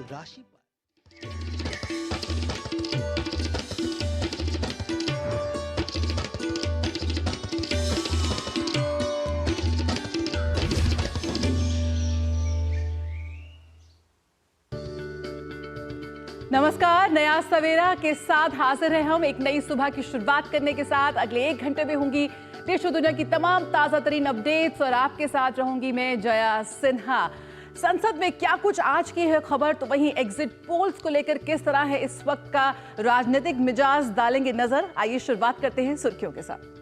राशि पर। नमस्कार, नया सवेरा के साथ हाजिर है हम एक नई सुबह की शुरुआत करने के साथ। अगले 1 घंटे में होंगी देश और दुनिया की तमाम ताजा तरीन अपडेट्स और आपके साथ रहूंगी मैं जया सिन्हा। संसद में क्या कुछ आज की है खबर, तो वहीं एग्जिट पोल्स को लेकर किस तरह है इस वक्त का राजनीतिक मिजाज, डालेंगे नजर। आइए शुरुआत करते हैं सुर्खियों के साथ।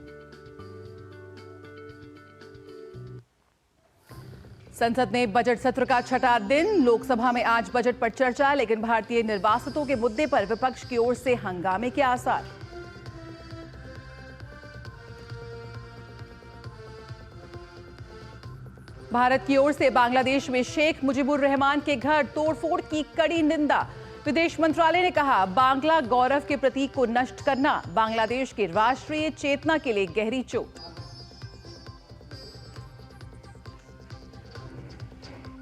संसद में बजट सत्र का छठा दिन। लोकसभा में आज बजट पर चर्चा, लेकिन भारतीय निर्वासितों के मुद्दे पर विपक्ष की ओर से हंगामे के आसार। भारत की ओर से बांग्लादेश में शेख मुजीबुर रहमान के घर तोड़फोड़ की कड़ी निंदा। विदेश मंत्रालय ने कहा, बांग्ला गौरव के प्रतीक को नष्ट करना बांग्लादेश की राष्ट्रीय चेतना के लिए गहरी चोट।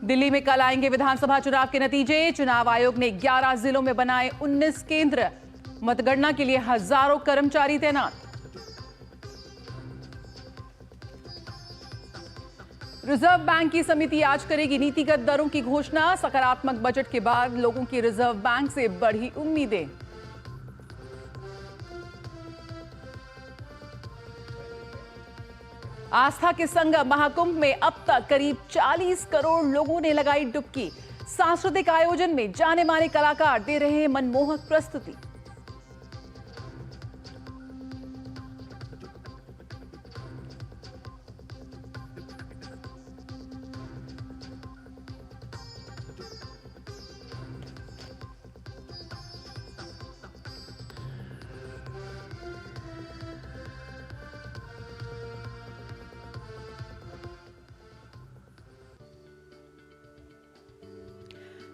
दिल्ली में कल आएंगे विधानसभा चुनाव के नतीजे। चुनाव आयोग ने 11 जिलों में बनाए 19 केंद्र। मतगणना के लिए हजारों कर्मचारी तैनात। रिजर्व बैंक की समिति आज करेगी नीतिगत दरों की घोषणा। सकारात्मक बजट के बाद लोगों की रिजर्व बैंक से बढ़ी उम्मीदें। आस्था के संगम महाकुंभ में अब तक करीब 40 करोड़ लोगों ने लगाई डुबकी। सांस्कृतिक आयोजन में जाने माने कलाकार दे रहे हैं मनमोहक प्रस्तुति।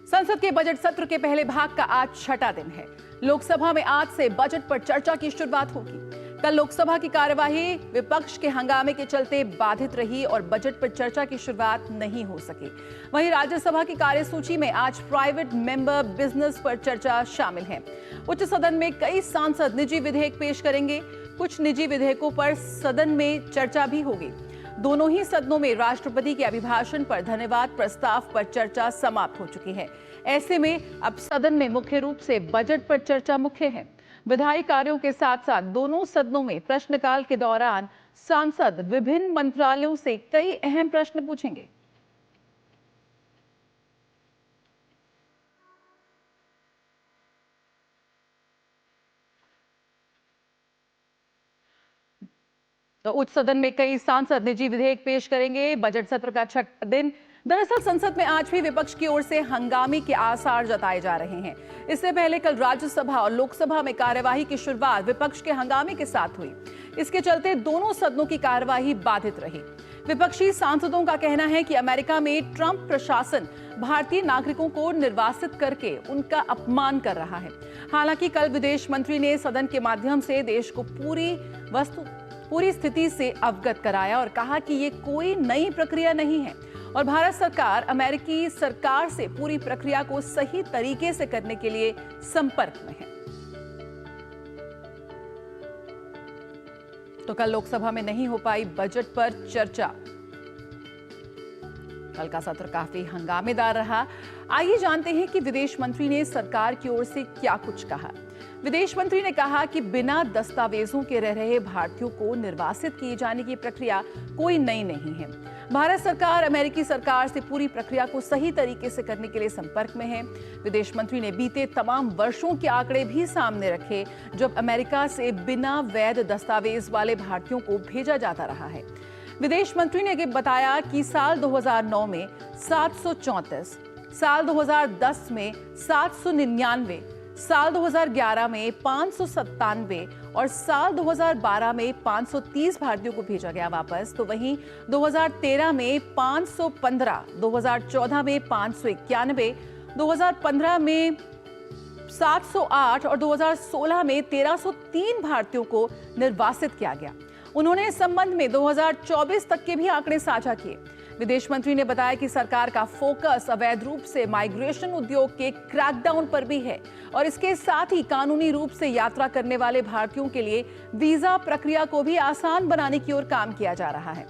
संसद के बजट सत्र के पहले भाग का आज छठा दिन है। लोकसभा में आज से बजट पर चर्चा की शुरुआत होगी। कल लोकसभा की कार्यवाही विपक्ष के हंगामे के चलते बाधित रही और बजट पर चर्चा की शुरुआत नहीं हो सकी। वहीं राज्यसभा की कार्यसूची में आज प्राइवेट मेंबर बिजनेस पर चर्चा शामिल है। उच्च सदन में कई सांसद निजी विधेयक पेश करेंगे। कुछ निजी विधेयकों पर सदन में चर्चा भी होगी। दोनों ही सदनों में राष्ट्रपति के अभिभाषण पर धन्यवाद प्रस्ताव पर चर्चा समाप्त हो चुकी है। ऐसे में अब सदन में मुख्य रूप से बजट पर चर्चा मुख्य है। विधायी कार्यों के साथ साथ दोनों सदनों में प्रश्नकाल के दौरान सांसद विभिन्न मंत्रालयों से कई अहम प्रश्न पूछेंगे। तो उच्च सदन में कई सांसद निजी विधेयक पेश करेंगे। बजट सत्र का छठा दिन। दरअसल संसद में आज भी विपक्ष की ओर से हंगामे के आसार जताए जा रहे हैं। इससे पहले कल राज्यसभा और लोकसभा में कार्यवाही की शुरुआत विपक्ष के हंगामे के साथ हुई। इसके चलते दोनों सदनों की कार्यवाही बाधित रही। विपक्षी सांसदों का कहना है कि अमेरिका में ट्रंप प्रशासन भारतीय नागरिकों को निर्वासित करके उनका अपमान कर रहा है। हालांकि कल विदेश मंत्री ने सदन के माध्यम से देश को पूरी स्थिति से अवगत कराया और कहा कि ये कोई नई प्रक्रिया नहीं है और भारत सरकार अमेरिकी सरकार से पूरी प्रक्रिया को सही तरीके से करने के लिए संपर्क में है। तो कल लोकसभा में नहीं हो पाई बजट पर चर्चा। कल का सत्र काफी हंगामेदार रहा। आइए जानते हैं कि विदेश मंत्री ने सरकार की ओर से क्या कुछ कहा। विदेश मंत्री ने कहा कि बिना दस्तावेजों के रह रहे भारतीयों को निर्वासित किए जाने की प्रक्रिया कोई नई नहीं है। भारत सरकार अमेरिकी सरकार से पूरी प्रक्रिया को सही तरीके से करने के लिए संपर्क में है। विदेश मंत्री ने बीते तमाम वर्षों के आंकड़े भी सामने रखे जब अमेरिका से बिना वैध दस्तावेज वाले भारतीयों को भेजा जाता रहा है। विदेश मंत्री ने बताया कि साल 2009 में 734, साल 2010 में 799, साल 2011 में 597 और साल 2012 में 530 भारतीयों को भेजा गया वापस। तो वहीं 2013 में 515, 2014 में 591, 2015 में 708 और 2016 में 1303 भारतीयों को निर्वासित किया गया। उन्होंने इस संबंध में 2024 तक के भी आंकड़े साझा किए। विदेश मंत्री ने बताया कि सरकार का फोकस अवैध रूप से माइग्रेशन उद्योग के क्रैकडाउन पर भी है और इसके साथ ही कानूनी रूप से यात्रा करने वाले भारतीयों के लिए वीजा प्रक्रिया को भी आसान बनाने की ओर काम किया जा रहा है।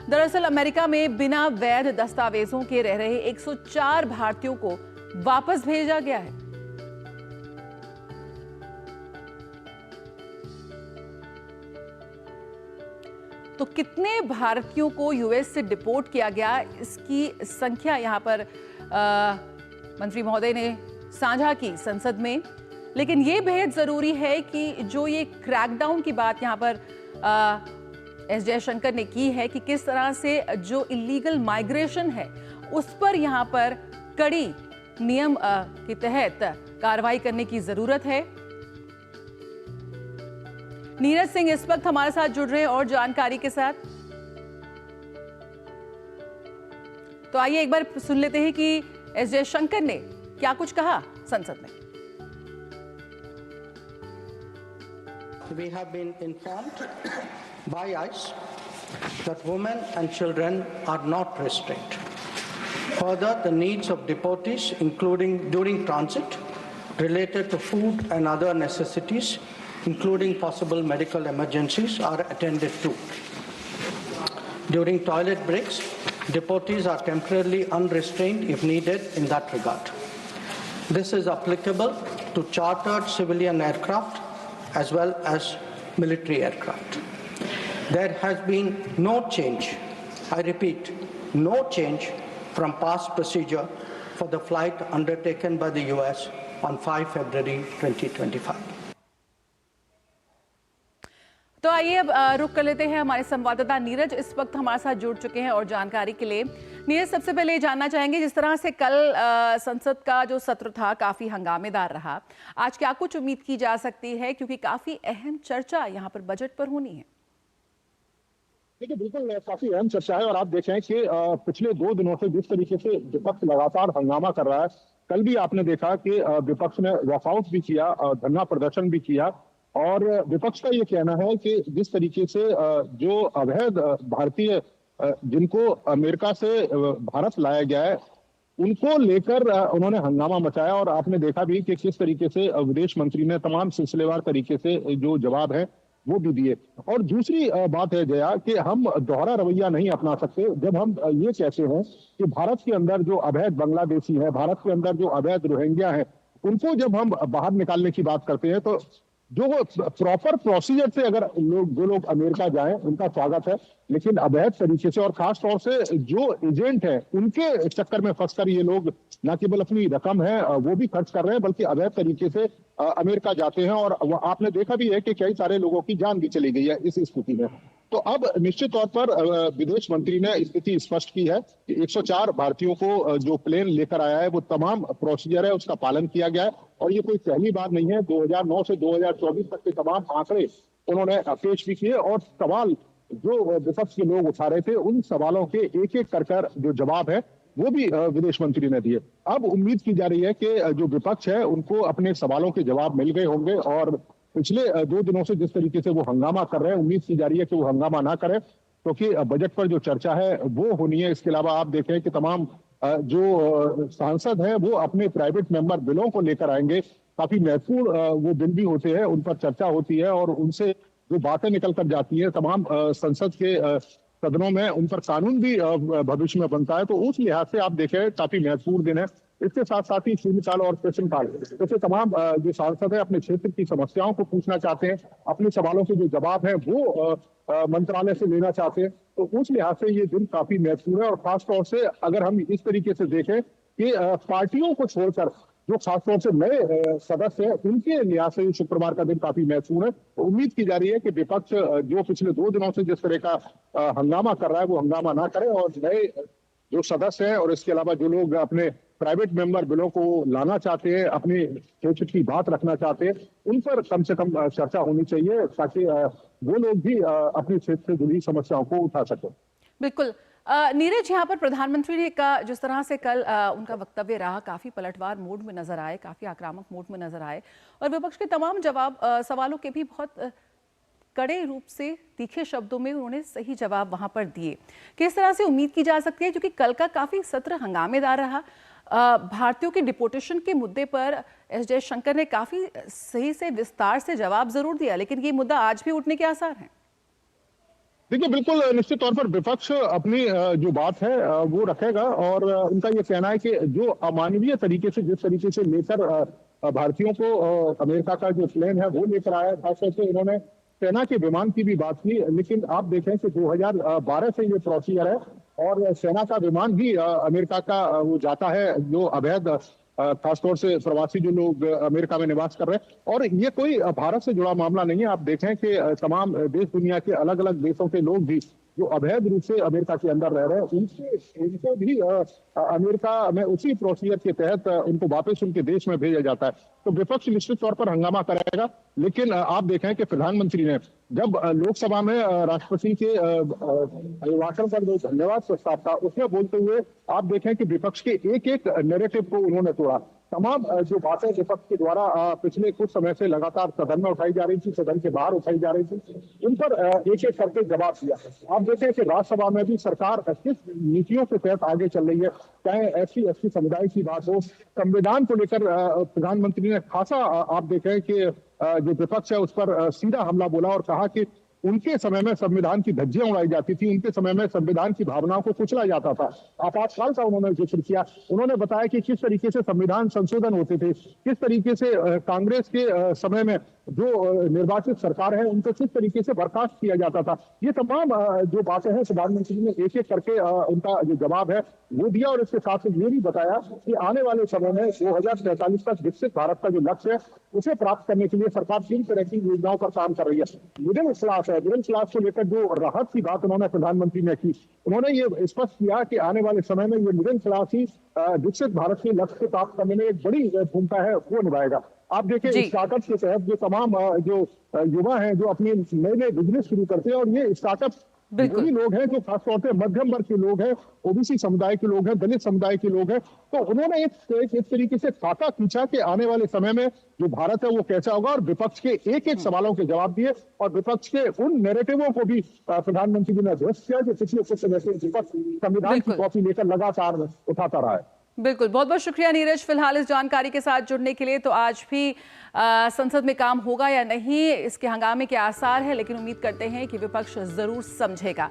दरअसल अमेरिका में बिना वैध दस्तावेजों के रह रहे 104 भारतीयों को वापस भेजा गया है। तो कितने भारतीयों को यूएस से डिपोर्ट किया गया, इसकी संख्या यहां पर मंत्री महोदय ने साझा की संसद में। लेकिन यह बेहद जरूरी है कि जो ये क्रैकडाउन की बात यहां पर एस जयशंकर ने की है कि किस तरह से जो इलीगल माइग्रेशन है उस पर यहां पर कड़ी नियम के तहत कार्रवाई करने की जरूरत है। नीरज सिंह इस वक्त हमारे साथ जुड़ रहे हैं और जानकारी के साथ। तो आइए एक बार सुन लेते हैं कि एस जयशंकर ने क्या कुछ कहा संसद में। We have been informed by ICE that women and children are not restrained. Further, the needs of deportees, including during transit, related to food and other necessities, including possible medical emergencies, are attended to. During toilet breaks, deportees are temporarily unrestrained if needed in that regard. This is applicable to chartered civilian aircraft as well as military aircraft. There has been no change, I repeat, no change from past procedure for the flight undertaken by the US on 5 February 2025. तो आइए अब रुक कर लेते हैं। हमारे संवाददाता नीरज इस वक्त हमारे साथ जुड़ चुके हैं और जानकारी के लिए। नीरज, सबसे पहले जानना चाहेंगे, जिस तरह से कल संसद का जो सत्र था काफी हंगामेदार रहा, आज क्या कुछ उम्मीद की जा सकती है, क्योंकि काफी अहम चर्चा यहाँ पर बजट पर होनी है? देखिए, बिल्कुल काफी अहम चर्चा है और आप देखें कि पिछले 2 दिनों से जिस तरीके से विपक्ष लगातार हंगामा कर रहा है, कल भी आपने देखा कि विपक्ष ने वॉकआउट भी किया, धरना प्रदर्शन भी किया और विपक्ष का ये कहना है कि जिस तरीके से जो अवैध भारतीय जिनको अमेरिका से भारत लाया गया है उनको लेकर उन्होंने हंगामा मचाया और आपने देखा भी कि किस तरीके से विदेश मंत्री ने तमाम सिलसिलेवार तरीके से जो जवाब है वो भी दिए। और दूसरी बात है जया कि हम दोहरा रवैया नहीं अपना सकते जब हम ये कहते हैं कि भारत के अंदर जो अवैध बांग्लादेशी है, भारत के अंदर जो अवैध रोहिंग्या है, उनको जब हम बाहर निकालने की बात करते हैं तो जो प्रॉपर प्रोसीजर से अगर जो लोग अमेरिका जाएं उनका स्वागत है, लेकिन अवैध तरीके से और खास तौर से जो एजेंट है उनके चक्कर में फंसकर ये लोग न केवल अपनी रकम है वो भी खर्च कर रहे हैं बल्कि अवैध तरीके से अमेरिका जाते हैं और आपने देखा भी है कि कई सारे लोगों की जान भी चली गई है इस स्थिति में। तो अब निश्चित तौर पर विदेश मंत्री ने स्थिति स्पष्ट की है कि 104 भारतीयों को जो प्लेन लेकर आया है वो तमाम प्रोसीजर है उसका पालन किया गया है और ये कोई पहली बार नहीं है। 2009 से 2024 तक के तमाम आंकड़े उन्होंने पेश भी किए और सवाल जो विपक्ष के लोग उठा रहे थे उन सवालों के एक एक कर जो जवाब है वो भी विदेश मंत्री ने दिए। अब उम्मीद की जा रही है कि जो विपक्ष है उनको अपने सवालों के जवाब मिल गए होंगे और पिछले 2 दिनों से जिस तरीके से वो हंगामा कर रहे हैं उम्मीद की जा रही है कि वो हंगामा ना करें क्योंकि बजट पर जो चर्चा है वो होनी है। इसके अलावा आप देखें कि तमाम जो सांसद हैं वो अपने प्राइवेट मेंबर बिलों को लेकर आएंगे, काफी महत्वपूर्ण वो बिल भी होते हैं, उन पर चर्चा होती है और उनसे जो बातें निकल कर जाती है तमाम संसद के सदनों में उन पर कानून भी भविष्य में बनता है। तो उस लिहाज से आप देखें काफी महत्वपूर्ण दिन है। इसके साथ साथ ही शून्यकाल और प्रश्नकाल जैसे तमाम जो सांसद है अपने क्षेत्र की समस्याओं को पूछना चाहते हैं, अपने सवालों के जो जवाब है वो मंत्रालय से लेना चाहते हैं। तो उस लिहाज से ये दिन काफी महत्वपूर्ण है और खासतौर से अगर हम इस तरीके से देखें कि पार्टियों को छोड़कर जो खासतौर से नए सदस्य हैं उनके लिहाज से शुक्रवार का दिन काफी महत्वपूर्ण है। तो उम्मीद की जा रही है कि विपक्ष जो पिछले 2 दिनों से जिस तरह का हंगामा कर रहा है वो हंगामा ना करे और नए जो सदस्य हैं और इसके अलावा जो लोग अपने प्राइवेट मेंबर बिलों को लाना चाहते हैं, अपनी क्षेत्र की बात रखना चाहते हैं, उन पर कम से कम चर्चा होनी चाहिए ताकि वो लोग भी अपने क्षेत्र से जुड़ी समस्याओं को उठा सकें। बिल्कुल नीरज, यहाँ पर प्रधानमंत्री ने का जिस तरह से कल उनका वक्तव्य रहा काफी पलटवार मोड में नजर आए, काफी आक्रामक मोड में नजर आए और विपक्ष के तमाम जवाब सवालों के भी बहुत कड़े रूप से तीखे शब्दों में उन्होंने सही जवाब वहां पर दिए। किस तरह से उम्मीद की जा सकती है, क्योंकि कल का काफी सत्र हंगामेदार रहा। भारतीयों के डिपोटेशन के मुद्दे पर एस जयशंकर ने काफी सही से विस्तार से जवाब जरूर दिया, लेकिन ये मुद्दा आज भी उठने के आसार हैं। देखिए, बिल्कुल निश्चित तौर पर विपक्ष अपनी जो बात है वो रखेगा, और उनका ये कहना है कि जो अमानवीय तरीके से, जिस तरीके से लेकर भारतीयों को अमेरिका का जो प्लेन है वो लेकर आया, खासतौर से इन्होंने सेना के विमान की भी बात की। लेकिन आप देखें कि 2012 से ये प्रोसीजर है, और सेना का विमान भी अमेरिका का वो जाता है, जो अवैध खासतौर से प्रवासी जो लोग अमेरिका में निवास कर रहे हैं। और ये कोई भारत से जुड़ा मामला नहीं है। आप देखें कि तमाम देश दुनिया के अलग अलग देशों के लोग भी जो अवैध रूप से अमेरिका के अंदर रह रहे हैं, उनको भी अमेरिका में उसी प्रोसीजर के तहत उनको वापस उनके देश में भेजा जाता है। तो विपक्ष निश्चित तौर पर हंगामा करेगा। लेकिन आप देखें कि प्रधानमंत्री ने जब लोकसभा में राष्ट्रपति के अभिभाषण पर जो धन्यवाद प्रस्ताव था, उसमें बोलते हुए आप देखें कि विपक्ष के एक एक नैरेटिव को उन्होंने तोड़ा। तमाम जो बातें विपक्ष के द्वारा पिछले कुछ समय से लगातार सदन में उठाई जा रही थी, सदन के बाहर उठाई जा रही थी, उन पर एक एक करके जवाब दिया। आप देखें कि राज्यसभा में भी सरकार किस नीतियों के तहत आगे चल रही है, चाहे SC/ST समुदाय की बात हो, संविधान को लेकर प्रधानमंत्री ने खासा आप देखें कि जो विपक्ष है उस पर सीधा हमला बोला, और कहा कि उनके समय में संविधान की धज्जियां उड़ाई जाती थी, उनके समय में संविधान की भावनाओं को कुचला जाता था। आपातकाल का उन्होंने जिक्र किया। उन्होंने बताया कि किस तरीके से संविधान संशोधन होते थे, किस तरीके से कांग्रेस के समय में जो निर्वाचित सरकार है उनको किस तरीके से बर्खास्त किया जाता था। ये तमाम जो बातें हैं प्रधानमंत्री ने एक एक करके उनका जो जवाब है वो दिया, और इसके साथ ये भी बताया कि आने वाले समय में 2047 तक विकसित भारत का जो लक्ष्य है उसे प्राप्त करने के लिए सरकार 3 तरह की योजनाओं पर काम कर रही है। मिडिल क्लास है, मिडिल क्लास को लेकर जो राहत की बात उन्होंने प्रधानमंत्री ने की, उन्होंने ये स्पष्ट किया कि आने वाले समय में ये मिडिल क्लास ही विकसित भारत के लक्ष्य को प्राप्त करने में एक बड़ी भूमिका है वो निभाएगा। आप देखें स्टार्टअप के तहत जो तमाम जो युवा हैं जो अपनी नए नए बिजनेस शुरू करते हैं, और ये स्टार्टअप वही लोग हैं जो खासतौर से मध्यम वर्ग के लोग हैं, OBC समुदाय के लोग हैं, दलित समुदाय के लोग हैं। तो उन्होंने एक तरीके से खाका खींचा कि आने वाले समय में जो भारत है वो कैसा होगा, और विपक्ष के एक एक सवालों के जवाब दिए, और विपक्ष के उन नैरेटिवों को भी प्रधानमंत्री जी ने ध्वस्त किया जो पिछले कुछ समय से विपक्ष संविधान की कॉपी लेकर लगातार उठाता रहा है। बिल्कुल, बहुत बहुत शुक्रिया नीरज, फिलहाल इस जानकारी के साथ जुड़ने के लिए। तो आज भी संसद में काम होगा या नहीं, इसके हंगामे के आसार है, लेकिन उम्मीद करते हैं कि विपक्ष जरूर समझेगा।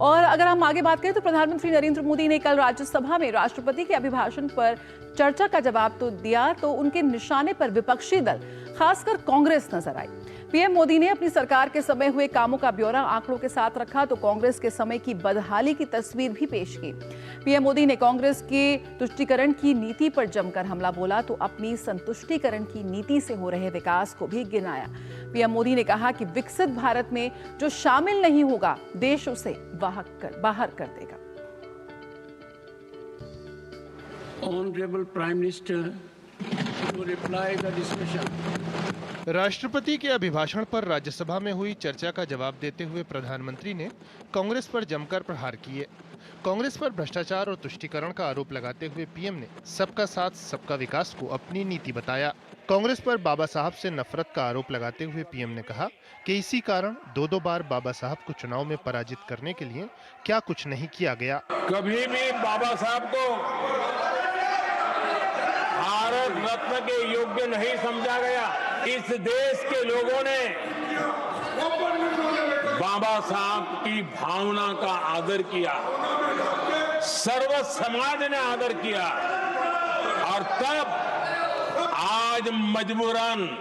और अगर हम आगे बात करें तो प्रधानमंत्री नरेंद्र मोदी ने कल राज्यसभा में राष्ट्रपति के अभिभाषण पर चर्चा का जवाब तो दिया, तो उनके निशाने पर विपक्षी दल खासकर कांग्रेस नजर आई। पीएम मोदी ने अपनी सरकार के समय हुए कामों का ब्यौरा आंकड़ों के साथ रखा, तो कांग्रेस के समय की बदहाली की तस्वीर भी पेश की। पीएम मोदी ने कांग्रेस की तुष्टीकरण की नीति पर जमकर हमला बोला, तो अपनी संतुष्टीकरण की नीति से हो रहे विकास को भी गिनाया। पीएम मोदी ने कहा कि विकसित भारत में जो शामिल नहीं होगा, देश उसे बाहर कर देगा। Honorable Prime Minister, to reply the discussion. राष्ट्रपति के अभिभाषण पर राज्यसभा में हुई चर्चा का जवाब देते हुए प्रधानमंत्री ने कांग्रेस पर जमकर प्रहार किए। कांग्रेस पर भ्रष्टाचार और तुष्टीकरण का आरोप लगाते हुए पीएम ने सबका साथ सबका विकास को अपनी नीति बताया। कांग्रेस पर बाबा साहब से नफरत का आरोप लगाते हुए पीएम ने कहा कि इसी कारण दो बार बाबा साहब को चुनाव में पराजित करने के लिए क्या कुछ नहीं किया गया। कभी भी बाबा साहब को भारत रत्न के योग्य नहीं समझा गया। इस देश के लोगों ने बाबा साहब की भावना का आदर किया, सर्व समाज ने आदर किया, और तब आज मजबूरन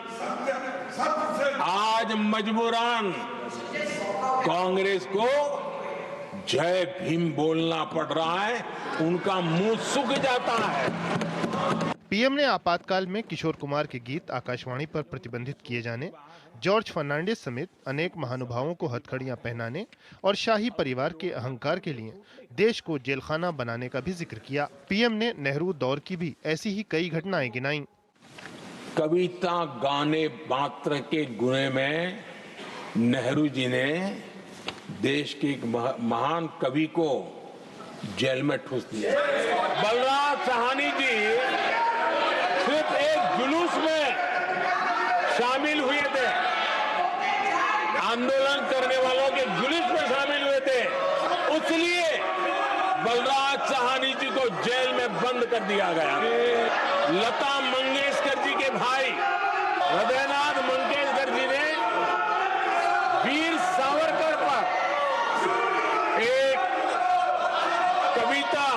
कांग्रेस को जय भीम बोलना पड़ रहा है, उनका मुंह सूख जाता है। पीएम ने आपातकाल में किशोर कुमार के गीत आकाशवाणी पर प्रतिबंधित किए जाने, जॉर्ज फर्नांडिस समेत अनेक महानुभावों को हथकड़ियां पहनाने और शाही परिवार के अहंकार के लिए देश को जेलखाना बनाने का भी जिक्र किया। पीएम ने नेहरू दौर की भी ऐसी ही कई घटनाएं गिनाई। कविता गाने मात्र के गुणे में नेहरू जी ने देश के एक महान कवि को जेल में ठूस दिया। बलराज साहनी जी सिर्फ एक जुलूस में शामिल हुए थे। आंदोलन करने वालों के जुलूस में शामिल हुए थे, इसलिए बलराज साहनी जी को जेल में बंद कर दिया गया। लता मंगेशकर जी के भाई हृदयनाथ मंगेशकर जी ने वीर सावरकर पर एक कविता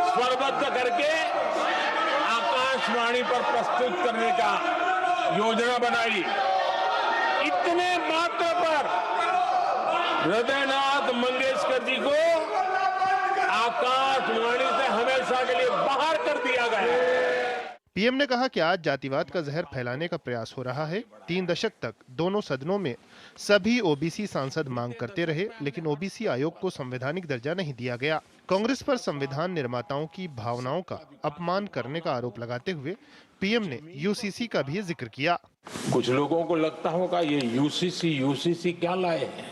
स्वरबद्ध करके आकाशवाणी पर प्रस्तुत करने का योजना बनाई। इतने मात्र पर हृदयनाथ मंगेशकर जी को आकाशवाणी से हमेशा के लिए बाहर कर दिया गया। पीएम ने कहा कि आज जातिवाद का जहर फैलाने का प्रयास हो रहा है। 3 दशक तक दोनों सदनों में सभी ओबीसी सांसद मांग करते रहे, लेकिन ओबीसी आयोग को संवैधानिक दर्जा नहीं दिया गया। कांग्रेस पर संविधान निर्माताओं की भावनाओं का अपमान करने का आरोप लगाते हुए पीएम ने यूसीसी का भी जिक्र किया। कुछ लोगों को लगता होगा ये यूसीसी क्या लाए हैं,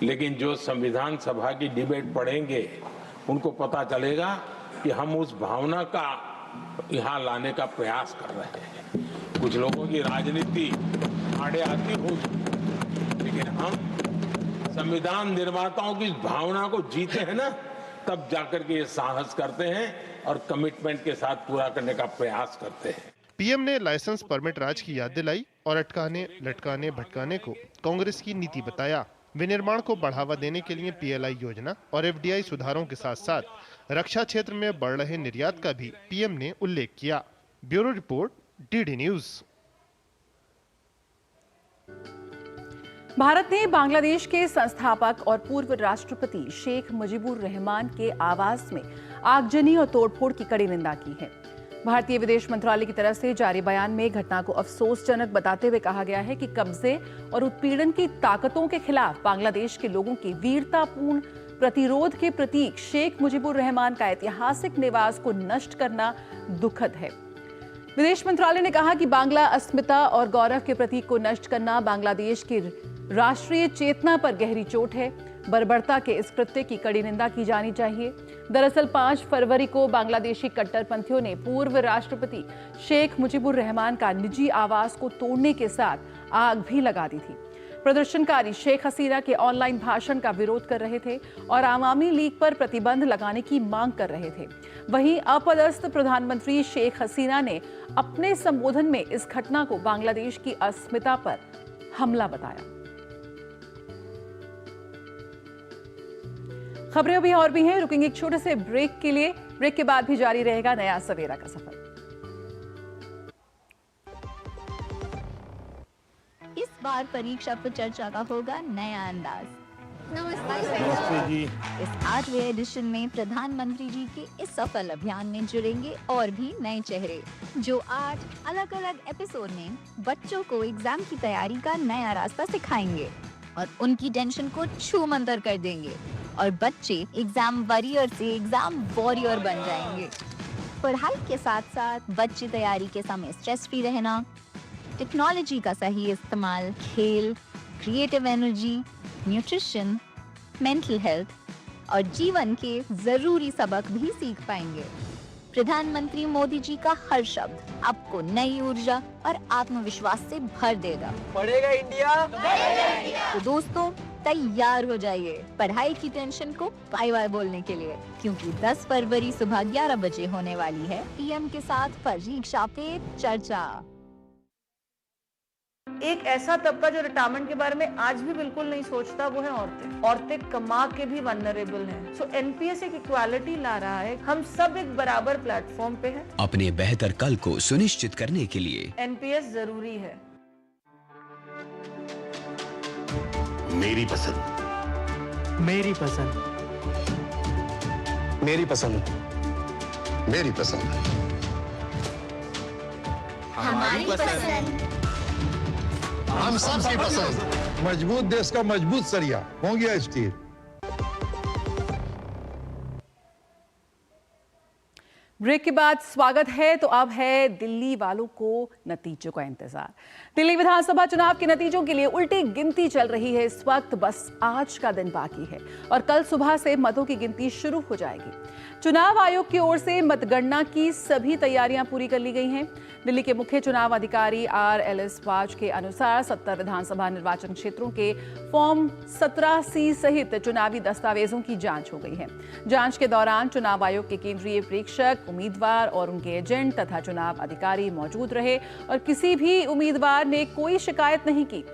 लेकिन जो संविधान सभा की डिबेट पढ़ेंगे उनको पता चलेगा कि हम उस भावना का यहाँ लाने का प्रयास कर रहे हैं। कुछ लोगों की राजनीति आड़े आती होगी, लेकिन हम संविधान निर्माताओं की भावना को जीते हैं ना, तब जाकर के ये साहस करते हैं और कमिटमेंट के साथ पूरा करने का प्रयास करते हैं। पीएम ने लाइसेंस परमिट राज की याद दिलाई और अटकाने लटकाने भटकाने को कांग्रेस की नीति बताया। विनिर्माण को बढ़ावा देने के लिए पीएलआई योजना और एफडीआई सुधारों के साथ साथ रक्षा क्षेत्र में बढ़ रहे निर्यात का भी पीएम ने उल्लेख किया। Bureau report, DD news. Bharat ने बांग्लादेश के संस्थापक और पूर्व राष्ट्रपति शेख मुजीबुर रहमान के आवास में आगजनी और तोड़फोड़ की कड़ी निंदा की है। भारतीय विदेश मंत्रालय की तरफ से जारी बयान में घटना को अफसोसजनक बताते हुए कहा गया है कि कब्जे और उत्पीड़न की ताकतों के खिलाफ बांग्लादेश के लोगों की वीरतापूर्ण प्रतिरोध के प्रतीक शेख मुजीबुर रहमान का ऐतिहासिक निवास को नष्ट करना दुखद है। विदेश मंत्रालय ने कहा कि बांग्ला अस्मिता और गौरव के प्रतीक को नष्ट करना बांग्लादेश की राष्ट्रीय चेतना पर गहरी चोट है। बर्बरता के इस कृत्य की कड़ी निंदा की जानी चाहिए। दरअसल 5 फरवरी को बांग्लादेशी कट्टरपंथियों ने पूर्व राष्ट्रपति शेख मुजीबुर रहमान का निजी आवास को तोड़ने के साथ आग भी लगा दी थी। प्रदर्शनकारी शेख हसीना के ऑनलाइन भाषण का विरोध कर रहे थे और आवामी लीग पर प्रतिबंध लगाने की मांग कर रहे थे। वहीं अपदस्थ प्रधानमंत्री शेख हसीना ने अपने संबोधन में इस घटना को बांग्लादेश की अस्मिता पर हमला बताया। खबरें अभी और भी हैं, रुकेंगे एक छोटे से ब्रेक के लिए। ब्रेक के बाद भी जारी रहेगा नया सवेरा का सफर। इस बार परीक्षा पर चर्चा का होगा नया अंदाज। नमस्ते जी। इस 8वें एडिशन में प्रधानमंत्री जी के इस सफल अभियान में जुड़ेंगे और भी नए चेहरे, जो 8 अलग अलग एपिसोड में बच्चों को एग्जाम की तैयारी का नया रास्ता सिखाएंगे और उनकी टेंशन को छू मंतर कर देंगे और बच्चे एग्जाम वॉरियर से एग्जाम वॉरियर बन जाएंगे। पढ़ाई के साथ साथ बच्चे तैयारी के समय स्ट्रेस फ्री रहना, टेक्नोलॉजी का सही इस्तेमाल, खेल, creative energy, nutrition, mental health और जीवन के जरूरी सबक भी सीख पाएंगे। प्रधानमंत्री मोदी जी का हर शब्द आपको नई ऊर्जा और आत्मविश्वास से भर देगा। पढ़ेगा इंडिया। तो दोस्तों तैयार हो जाइए पढ़ाई की टेंशन को बाय बाय बोलने के लिए, क्योंकि 10 फरवरी सुबह 11 बजे होने वाली है पीएम के साथ परीक्षा पे चर्चा। एक ऐसा तबका जो रिटायरमेंट के बारे में आज भी बिल्कुल नहीं सोचता, वो है औरतें। औरतें कमा के भी वल्नरेबल हैं। सो एनपीएस एक इक्वालिटी ला रहा है। हम सब एक बराबर प्लेटफॉर्म पे हैं। अपने बेहतर कल को सुनिश्चित करने के लिए एनपीएस जरूरी है। मेरी पसंद, मेरी पसंद, मेरी पसंद, मेरी पसंद, हमारी पसंद, हम सबकी पसंद। मजबूत देश का मजबूत सरिया हो गया स्टील। ब्रेक के बाद स्वागत है। तो अब है दिल्ली वालों को नतीजों का इंतजार। दिल्ली विधानसभा चुनाव के नतीजों के लिए उल्टी गिनती चल रही है। इस वक्त बस आज का दिन बाकी है और कल सुबह से मतों की गिनती शुरू हो जाएगी। चुनाव आयोग की ओर से मतगणना की सभी तैयारियां पूरी कर ली गई हैं। दिल्ली के मुख्य चुनाव अधिकारी RLS वाज के अनुसार 70 विधानसभा निर्वाचन क्षेत्रों के फॉर्म 17C सहित चुनावी दस्तावेजों की जांच हो गई है। जांच के दौरान चुनाव आयोग के केंद्रीय प्रेक्षक, उम्मीदवार और उनके एजेंट तथा चुनाव अधिकारी मौजूद रहे और किसी भी उम्मीदवार ने कोई शिकायत नहीं की।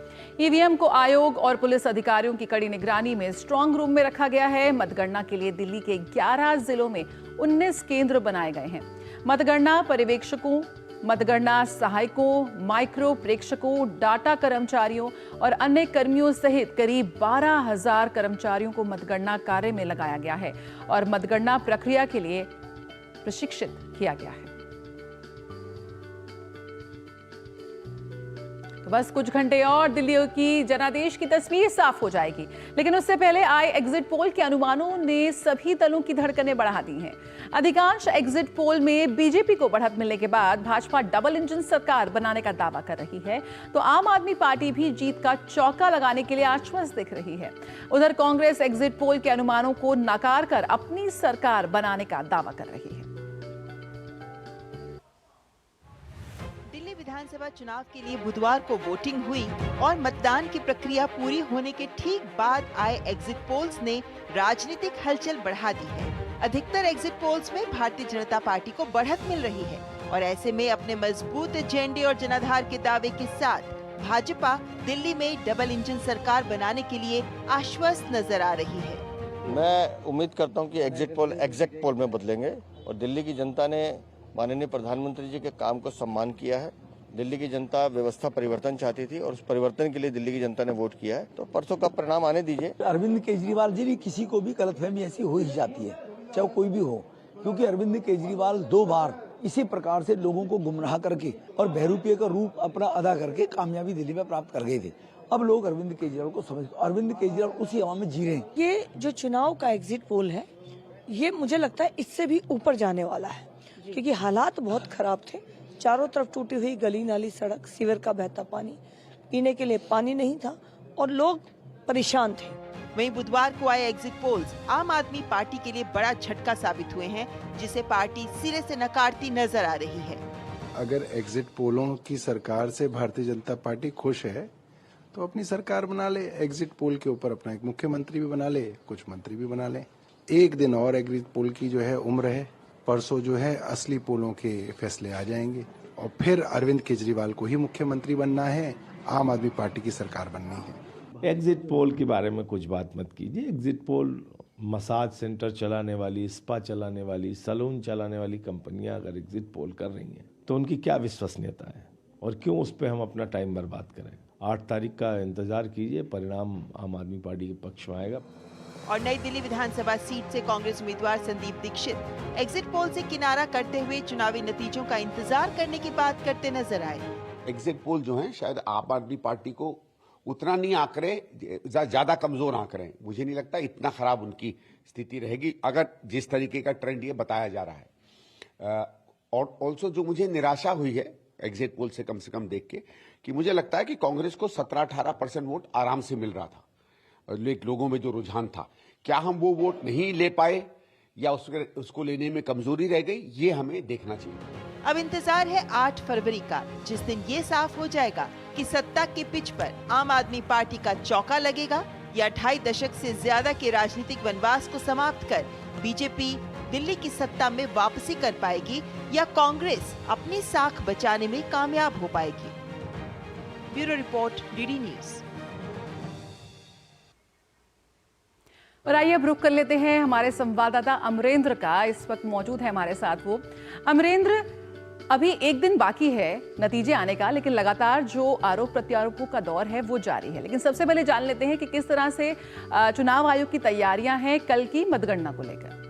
ईवीएम को आयोग और पुलिस अधिकारियों की कड़ी निगरानी में स्ट्रांग रूम में रखा गया है। मतगणना के लिए दिल्ली के 11 जिलों में 19 केंद्र बनाए गए हैं। मतगणना पर्यवेक्षकों, मतगणना सहायकों, माइक्रो प्रेक्षकों, डाटा कर्मचारियों और अन्य कर्मियों सहित करीब 12,000 कर्मचारियों को मतगणना कार्य में लगाया गया है और मतगणना प्रक्रिया के लिए प्रशिक्षित किया गया है। तो बस कुछ घंटे और दिल्ली की जनादेश की तस्वीर साफ हो जाएगी, लेकिन उससे पहले आए एग्जिट पोल के अनुमानों ने सभी दलों की धड़कनें बढ़ा दी हैं। अधिकांश एग्जिट पोल में बीजेपी को बढ़त मिलने के बाद भाजपा डबल इंजन सरकार बनाने का दावा कर रही है, तो आम आदमी पार्टी भी जीत का चौका लगाने के लिए आश्वस्त दिख रही है। उधर कांग्रेस एग्जिट पोल के अनुमानों को नकार कर अपनी सरकार बनाने का दावा कर रही है। विधानसभा चुनाव के लिए बुधवार को वोटिंग हुई और मतदान की प्रक्रिया पूरी होने के ठीक बाद आए एग्जिट पोल्स ने राजनीतिक हलचल बढ़ा दी है। अधिकतर एग्जिट पोल्स में भारतीय जनता पार्टी को बढ़त मिल रही है और ऐसे में अपने मजबूत एजेंडे और जनाधार के दावे के साथ भाजपा दिल्ली में डबल इंजन सरकार बनाने के लिए आश्वस्त नजर आ रही है। मैं उम्मीद करता हूं कि एग्जिट पोल एग्जैक्ट पोल में बदलेंगे और दिल्ली की जनता ने माननीय प्रधानमंत्री जी के काम को सम्मान किया है। दिल्ली की जनता व्यवस्था परिवर्तन चाहती थी और उस परिवर्तन के लिए दिल्ली की जनता ने वोट किया है, तो परसों का परिणाम आने दीजिए। अरविंद केजरीवाल जी भी किसी को भी गलतफहमी ऐसी हो ही जाती है, चाहे कोई भी हो, क्योंकि अरविंद केजरीवाल 2 बार इसी प्रकार से लोगों को गुमराह करके और बहरूपिये का रूप अपना अदा करके कामयाबी दिल्ली में प्राप्त कर गए थे। अब लोग अरविंद केजरीवाल को समझ, अरविंद केजरीवाल उसी हवा में जी रहे हैं। ये जो चुनाव का एग्जिट पोल है, ये मुझे लगता है इससे भी ऊपर जाने वाला है, क्योंकि हालात बहुत खराब थे। चारों तरफ टूटी हुई गली नाली सड़क, सीवर का बहता पानी, पीने के लिए पानी नहीं था और लोग परेशान थे। वहीं बुधवार को आए एग्जिट पोल्स आम आदमी पार्टी के लिए बड़ा झटका साबित हुए हैं, जिसे पार्टी सिरे से नकारती नजर आ रही है। अगर एग्जिट पोलों की सरकार से भारतीय जनता पार्टी खुश है तो अपनी सरकार बना ले, एग्जिट पोल के ऊपर अपना एक मुख्यमंत्री भी बना ले, कुछ मंत्री भी बना ले। एक दिन और एग्जिट पोल की जो है उम्र है, परसों जो है असली पोलों के फैसले आ जाएंगे और फिर अरविंद केजरीवाल को ही मुख्यमंत्री बनना है, आम आदमी पार्टी की सरकार बननी है। एग्जिट पोल के बारे में कुछ बात मत कीजिए। एग्जिट पोल मसाज सेंटर चलाने वाली, स्पा चलाने वाली, सैलून चलाने वाली कंपनियां अगर एग्जिट पोल कर रही हैं तो उनकी क्या विश्वसनीयता है और क्यों उस पर हम अपना टाइम बर्बाद करें। 8 तारीख का इंतजार कीजिए, परिणाम आम आदमी पार्टी के पक्ष में आएगा। और नई दिल्ली विधानसभा सीट से कांग्रेस उम्मीदवार संदीप दीक्षित एग्जिट पोल से किनारा करते हुए चुनावी नतीजों का इंतजार करने की बात करते नजर आए। एग्जिट पोल जो है शायद आम आदमी पार्टी को उतना नहीं आंकड़े, ज्यादा कमजोर आंकड़े। मुझे नहीं लगता इतना खराब उनकी स्थिति रहेगी अगर जिस तरीके का ट्रेंड ये बताया जा रहा है। और ऑल्सो जो मुझे निराशा हुई है एग्जिट पोल से कम देख के, कि मुझे लगता है कि कांग्रेस को 17-18% वोट आराम से मिल रहा था। लोगों में जो रुझान था, क्या हम वो वोट नहीं ले पाए या उसको लेने में कमजोरी रह गई, ये हमें देखना चाहिए। अब इंतजार है 8 फरवरी का, जिस दिन ये साफ हो जाएगा कि सत्ता के पिच पर आम आदमी पार्टी का चौका लगेगा या 2.5 दशक से ज्यादा के राजनीतिक वनवास को समाप्त कर बीजेपी दिल्ली की सत्ता में वापसी कर पाएगी या कांग्रेस अपनी साख बचाने में कामयाब हो पाएगी। Bureau report, DD news. और आइए अब रुख कर लेते हैं हमारे संवाददाता अमरेंद्र का। इस वक्त मौजूद है हमारे साथ वो। अमरेंद्र, अभी एक दिन बाकी है नतीजे आने का, लेकिन लगातार जो आरोप प्रत्यारोपों का दौर है वो जारी है। लेकिन सबसे पहले जान लेते हैं कि किस तरह से चुनाव आयोग की तैयारियां हैं कल की मतगणना को लेकर।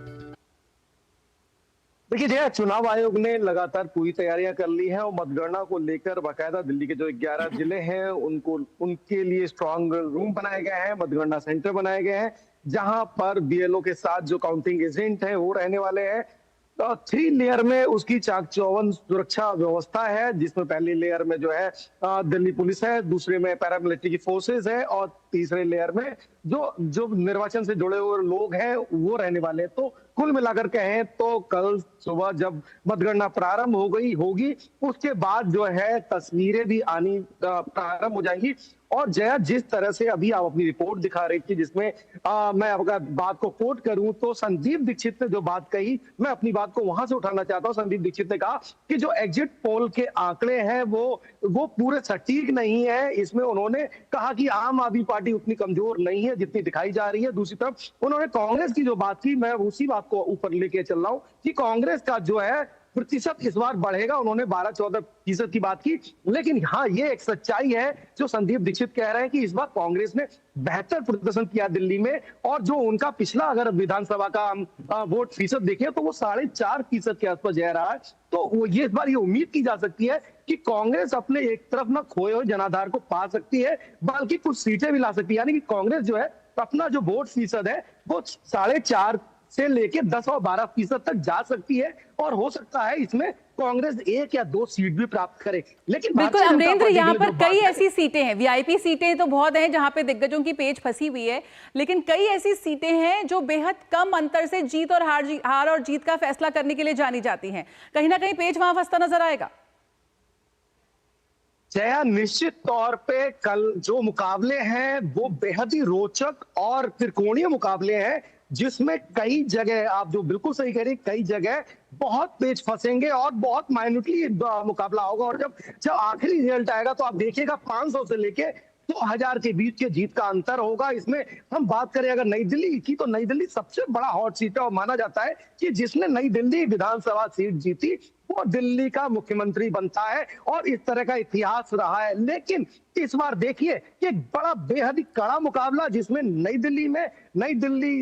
देखिए जया, चुनाव आयोग ने लगातार पूरी तैयारियां कर ली हैं और मतगणना को लेकर बाकायदा दिल्ली के जो 11 जिले हैं उनके लिए स्ट्रांग रूम बनाए गए हैं, मतगणना सेंटर बनाए गए हैं, जहां पर बीएलओ के साथ जो काउंटिंग एजेंट हैं वो रहने वाले हैं। तो 3 लेयर में उसकी चाक चौबंद सुरक्षा व्यवस्था है, जिसमें पहली लेयर में जो है दिल्ली पुलिस है, दूसरे में पैरामिलिट्री की फोर्सेस है और तीसरे लेयर में जो निर्वाचन से जुड़े हुए लोग हैं वो रहने वाले हैं। तो कुल मिलाकर कहें तो कल सुबह जब मतगणना प्रारंभ होगी उसके बाद जो है तस्वीरें भी आनी प्रारंभ हो जाएंगी। और जया, जिस तरह से अभी आप अपनी रिपोर्ट दिखा रही थी जिसमें मैं अगर बात को कोट करूं तो संदीप दीक्षित ने जो बात कही, मैं अपनी बात को वहां से उठाना चाहता हूं। संदीप दीक्षित ने कहा कि जो एग्जिट पोल के आंकड़े हैं वो पूरे सटीक नहीं है। इसमें उन्होंने कहा कि आम आदमी पार्टी उतनी कमजोर नहीं है जितनी दिखाई जा रही है। दूसरी तरफ उन्होंने कांग्रेस की जो बात की, मैं उसी बात को ऊपर लेके चल रहा हूं कि कांग्रेस का जो है प्रतिशत इस बार बढ़ेगा। उन्होंने 12-14% की बात की। लेकिन हाँ, ये एक सच्चाई है जो संदीप दीक्षित कह रहे हैं कि इस बार कांग्रेस ने बेहतर प्रदर्शन किया दिल्ली में, और जो उनका पिछला अगर विधानसभा का वोट फीसद देखें तो वो 4.5% के आसपास जा रहा है। तो वो ये इस बार ये उम्मीद की जा सकती है कि कांग्रेस अपने एक तरफ ना खोए हुए जनाधार को पा सकती है, बल्कि कुछ सीटें भी ला सकती है। यानी कि कांग्रेस जो है अपना जो वोट फीसद है वो 4.5 से लेके 10 और 12% तक जा सकती है, और हो सकता है इसमें कांग्रेस 1 या 2 सीट भी प्राप्त करे। लेकिन बिल्कुल अमरेंद्र, यहाँ पर कई ऐसी सीटें हैं, वीआईपी सीटें तो बहुत हैं जहां पे दिग्गजों की पेच फंसी हुई है, लेकिन कई ऐसी सीटें हैं जो बेहद कम अंतर से जीत और हार और जीत का फैसला करने के लिए जानी जाती हैं। कहीं ना कहीं पेच वहां फंसता नजर आएगा। जया, निश्चित तौर पे कल जो मुकाबले हैं वो बेहद ही रोचक और त्रिकोणीय मुकाबले हैं, जिसमें कई जगह आप जो बिल्कुल सही कह रही, कई जगह बहुत पेच फंसेंगे और बहुत माइन्यूटली मुकाबला होगा। और जब आखिरी रिजल्ट आएगा तो आप देखिएगा 500 से लेके 2000 के बीच के जीत का अंतर होगा। इसमें हम बात करें अगर नई दिल्ली की, तो नई दिल्ली सबसे बड़ा हॉट सीट है और माना जाता है कि जिसने नई दिल्ली विधानसभा सीट जीती वो दिल्ली का मुख्यमंत्री बनता है, और इस तरह का इतिहास रहा है। लेकिन इस बार देखिए कि एक बड़ा बेहद ही कड़ा मुकाबला, जिसमें नई दिल्ली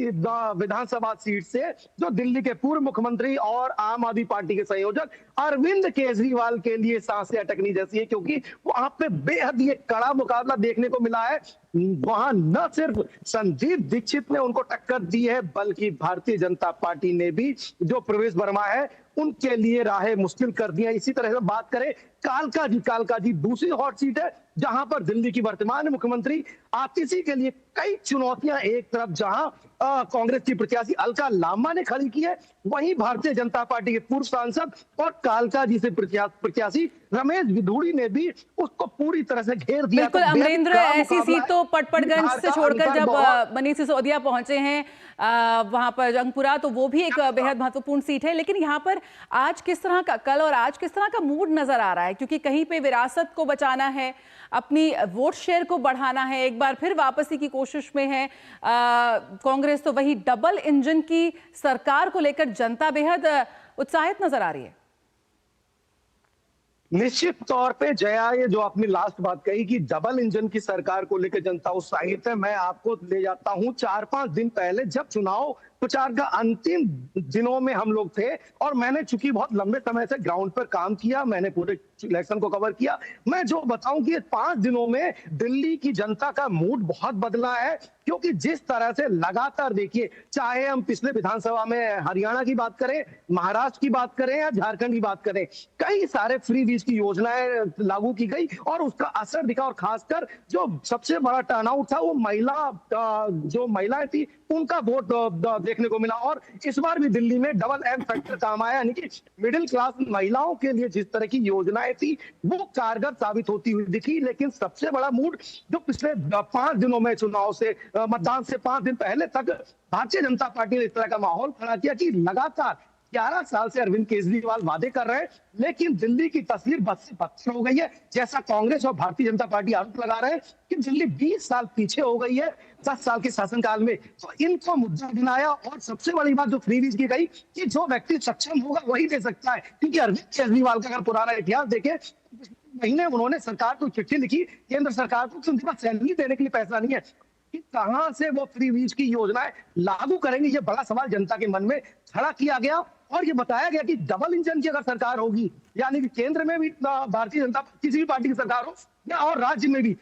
विधानसभा सीट से जो दिल्ली के पूर्व मुख्यमंत्री और आम आदमी पार्टी के संयोजक अरविंद केजरीवाल के लिए सांसें अटकनी जैसी है, क्योंकि वहां पे बेहद ही कड़ा मुकाबला देखने को मिला है। वहां न सिर्फ संदीप दीक्षित ने उनको टक्कर दी है, बल्कि भारतीय जनता पार्टी ने भी जो प्रवेश वर्मा है उनके लिए राहें मुश्किल कर दी है। इसी तरह से बात करें कालका जी दूसरी हॉट सीट है, जहां पर दिल्ली की वर्तमान मुख्यमंत्री आतिशी के लिए कई चुनौतियां, एक तरफ जहां कांग्रेस की प्रत्याशी अलका लांबा ने खड़ी की है, वहीं भारतीय जनता पार्टी के पूर्व सांसद और कालका जी से प्रत्याशी रमेश विधूड़ी ने भी उसको पूरी तरह से घेर दिया। बिल्कुल अमरेंद्र, ऐसी सीट तो पटपड़गंज से छोड़कर जब मनीष सिसोदिया पहुंचे हैं वहां पर जंगपुरा, तो वो भी एक बेहद महत्वपूर्ण सीट है। लेकिन यहाँ पर आज किस तरह का कल और आज किस तरह का मूड नजर आ रहा है, क्योंकि कहीं पे विरासत को बचाना है, अपनी वोट शेयर को बढ़ाना है, एक बार फिर वापसी की कोशिश में है कांग्रेस, तो वही डबल इंजन की सरकार को लेकर जनता बेहद उत्साहित नजर आ रही है। निश्चित तौर पे जया, ये जो आपने लास्ट बात कही कि डबल इंजन की सरकार को लेकर जनता उत्साहित है, मैं आपको ले जाता हूं 4-5 दिन पहले, जब चुनाव प्रचार का अंतिम दिनों में हम लोग थे, और मैंने चूंकि बहुत लंबे समय से ग्राउंड पर काम किया, मैंने पूरे इलेक्शन को कवर किया, मैं जो बताऊं कि 5 दिनों में दिल्ली की जनता का मूड बहुत बदला है। क्योंकि जिस तरह से लगातार देखिए, चाहे हम पिछले विधानसभा में हरियाणा की बात करें, महाराष्ट्र की बात करें या झारखंड की बात करें, कई सारे फ्री वीज की योजनाएं लागू की गई और उसका असर दिखा। और खासकर जो सबसे बड़ा टर्नआउट था वो जो महिलाएं थी उनका वोट देखने को मिला। और इस बार भी दिल्ली में डबल एम फैक्टर काम आया, यानी कि मिडिल क्लास महिलाओं के लिए जिस तरह की योजनाएं थी वो कारगर साबित होती हुई दिखी। लेकिन सबसे बड़ा मूड जो पिछले 5 दिनों में चुनाव से मतदान से 5 दिन पहले तक भारतीय जनता पार्टी ने इस तरह का माहौल खड़ा किया कि लगातार 11 साल से अरविंद केजरीवाल वादे कर रहे हैं, लेकिन दिल्ली की तस्वीर बस से पत्थर हो गई है। जैसा कांग्रेस और भारतीय जनता पार्टी आरोप लगा रहे हैं कि दिल्ली 20 साल पीछे हो गई है 10 साल के शासनकाल में, तो इनको मुद्दा बनाया। और सबसे बड़ी बात जो फ्री वीज की गई कि जो व्यक्ति सक्षम होगा वही दे सकता है, क्योंकि अरविंद केजरीवाल का अगर पुराना इतिहास देखें, महीने उन्होंने सरकार को चिट्ठी लिखी केंद्र सरकार को, उनके पास सैलरी देने के लिए पैसा नहीं है, कि कहां से वो फ्री वीज की योजनाएं लागू करेंगे। ये बड़ा सवाल जनता के मन में खड़ा किया गया और ये बताया गया कि डबल इंजन की अगर सरकार होगी, यानी कि केंद्र में भी भारतीय जनता किसी भी पार्टी की सरकार हो या और राज्य में भी,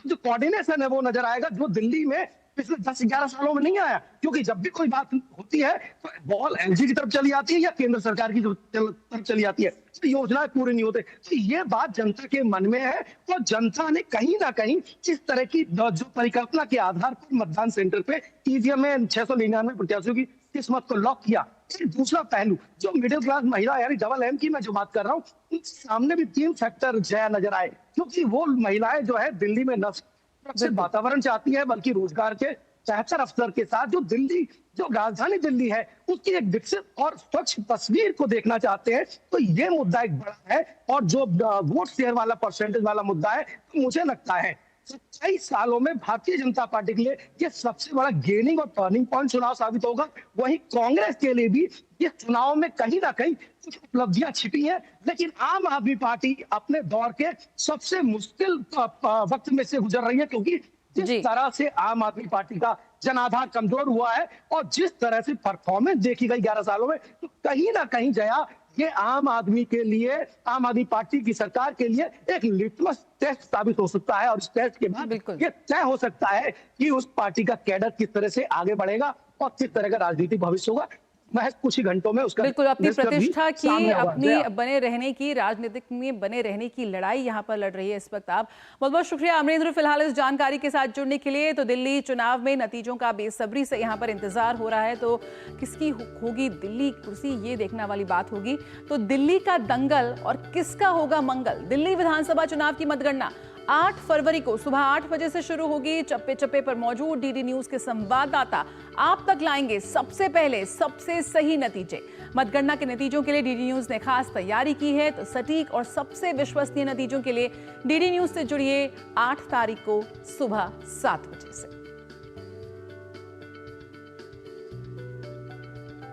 जो कोऑर्डिनेशन है वो नजर आएगा, जो दिल्ली में पिछले 10-11 सालों में नहीं आया। क्योंकि जब भी कोई बात होती है तो बॉल एलजी की तरफ चली आती है या केंद्र सरकार की तरफ चली आती है, तो योजनाएं पूरी नहीं होते। तो ये बात जनता के मन में है और जनता ने कहीं ना कहीं इस तरह की जो परिकल्पना के आधार पर मतदान सेंटर पे ईवीएम में 699 प्रत्याशियों की किस्मत को लॉक किया। एक दूसरा पहलू जो मिडिल क्लास महिला यानी डबल एम की मैं जो बात कर रहा हूँ, उनके सामने भी 3 फैक्टर जया नजर आए, क्योंकि वो महिलाएं जो है दिल्ली में न सिर्फ वातावरण चाहती है बल्कि रोजगार के बेहतर अवसर के साथ जो दिल्ली, जो राजधानी दिल्ली है उसकी एक विकसित और स्वच्छ तस्वीर को देखना चाहते हैं। तो ये मुद्दा एक बड़ा है, और जो वोट शेयर वाला परसेंटेज वाला मुद्दा है, तो मुझे लगता है 27 सालों में भारतीय जनता पार्टी के लिए ये सबसे बड़ा गेनिंग और टर्निंग पॉइंट चुनाव साबित होगा। वहीं कांग्रेस के लिए भी ये चुनाव में कहीं ना कहीं कुछ उपलब्धियां छिपी हैं, लेकिन आम आदमी पार्टी अपने दौर के सबसे मुश्किल वक्त में से गुजर रही है, क्योंकि जिस तरह से आम आदमी पार्टी का जनाधार कमजोर हुआ है और जिस तरह से परफॉर्मेंस देखी गई 11 सालों में, तो कहीं ना कहीं जया ये आम आदमी के लिए, आम आदमी पार्टी की सरकार के लिए एक लिटमस टेस्ट साबित हो सकता है, और इस टेस्ट के बाद ये तय हो सकता है कि उस पार्टी का कैडर किस तरह से आगे बढ़ेगा और किस तरह का राजनीतिक भविष्य होगा। महज कुछ ही घंटों में उसका बिल्कुल अपनी प्रतिष्ठा की, अपनी गया। बने रहने की, राजनीतिक में बने रहने की लड़ाई यहाँ पर लड़ रही है इस वक्त आप। बहुत बहुत शुक्रिया अमरेंद्र फिलहाल इस जानकारी के साथ जुड़ने के लिए। तो दिल्ली चुनाव में नतीजों का बेसब्री से यहाँ पर इंतजार हो रहा है, तो किसकी होगी दिल्ली कुर्सी ये देखने वाली बात होगी। तो दिल्ली का दंगल और किसका होगा मंगल। दिल्ली विधानसभा चुनाव की मतगणना 8 फरवरी को सुबह 8 बजे से शुरू होगी। चप्पे चप्पे पर मौजूद डीडी न्यूज के संवाददाता आप तक लाएंगे सबसे पहले सबसे सही नतीजे। मतगणना के नतीजों के लिए डीडी न्यूज ने खास तैयारी की है, तो सटीक और सबसे विश्वसनीय नतीजों के लिए डीडी न्यूज से जुड़िए 8 तारीख को सुबह 7 बजे से।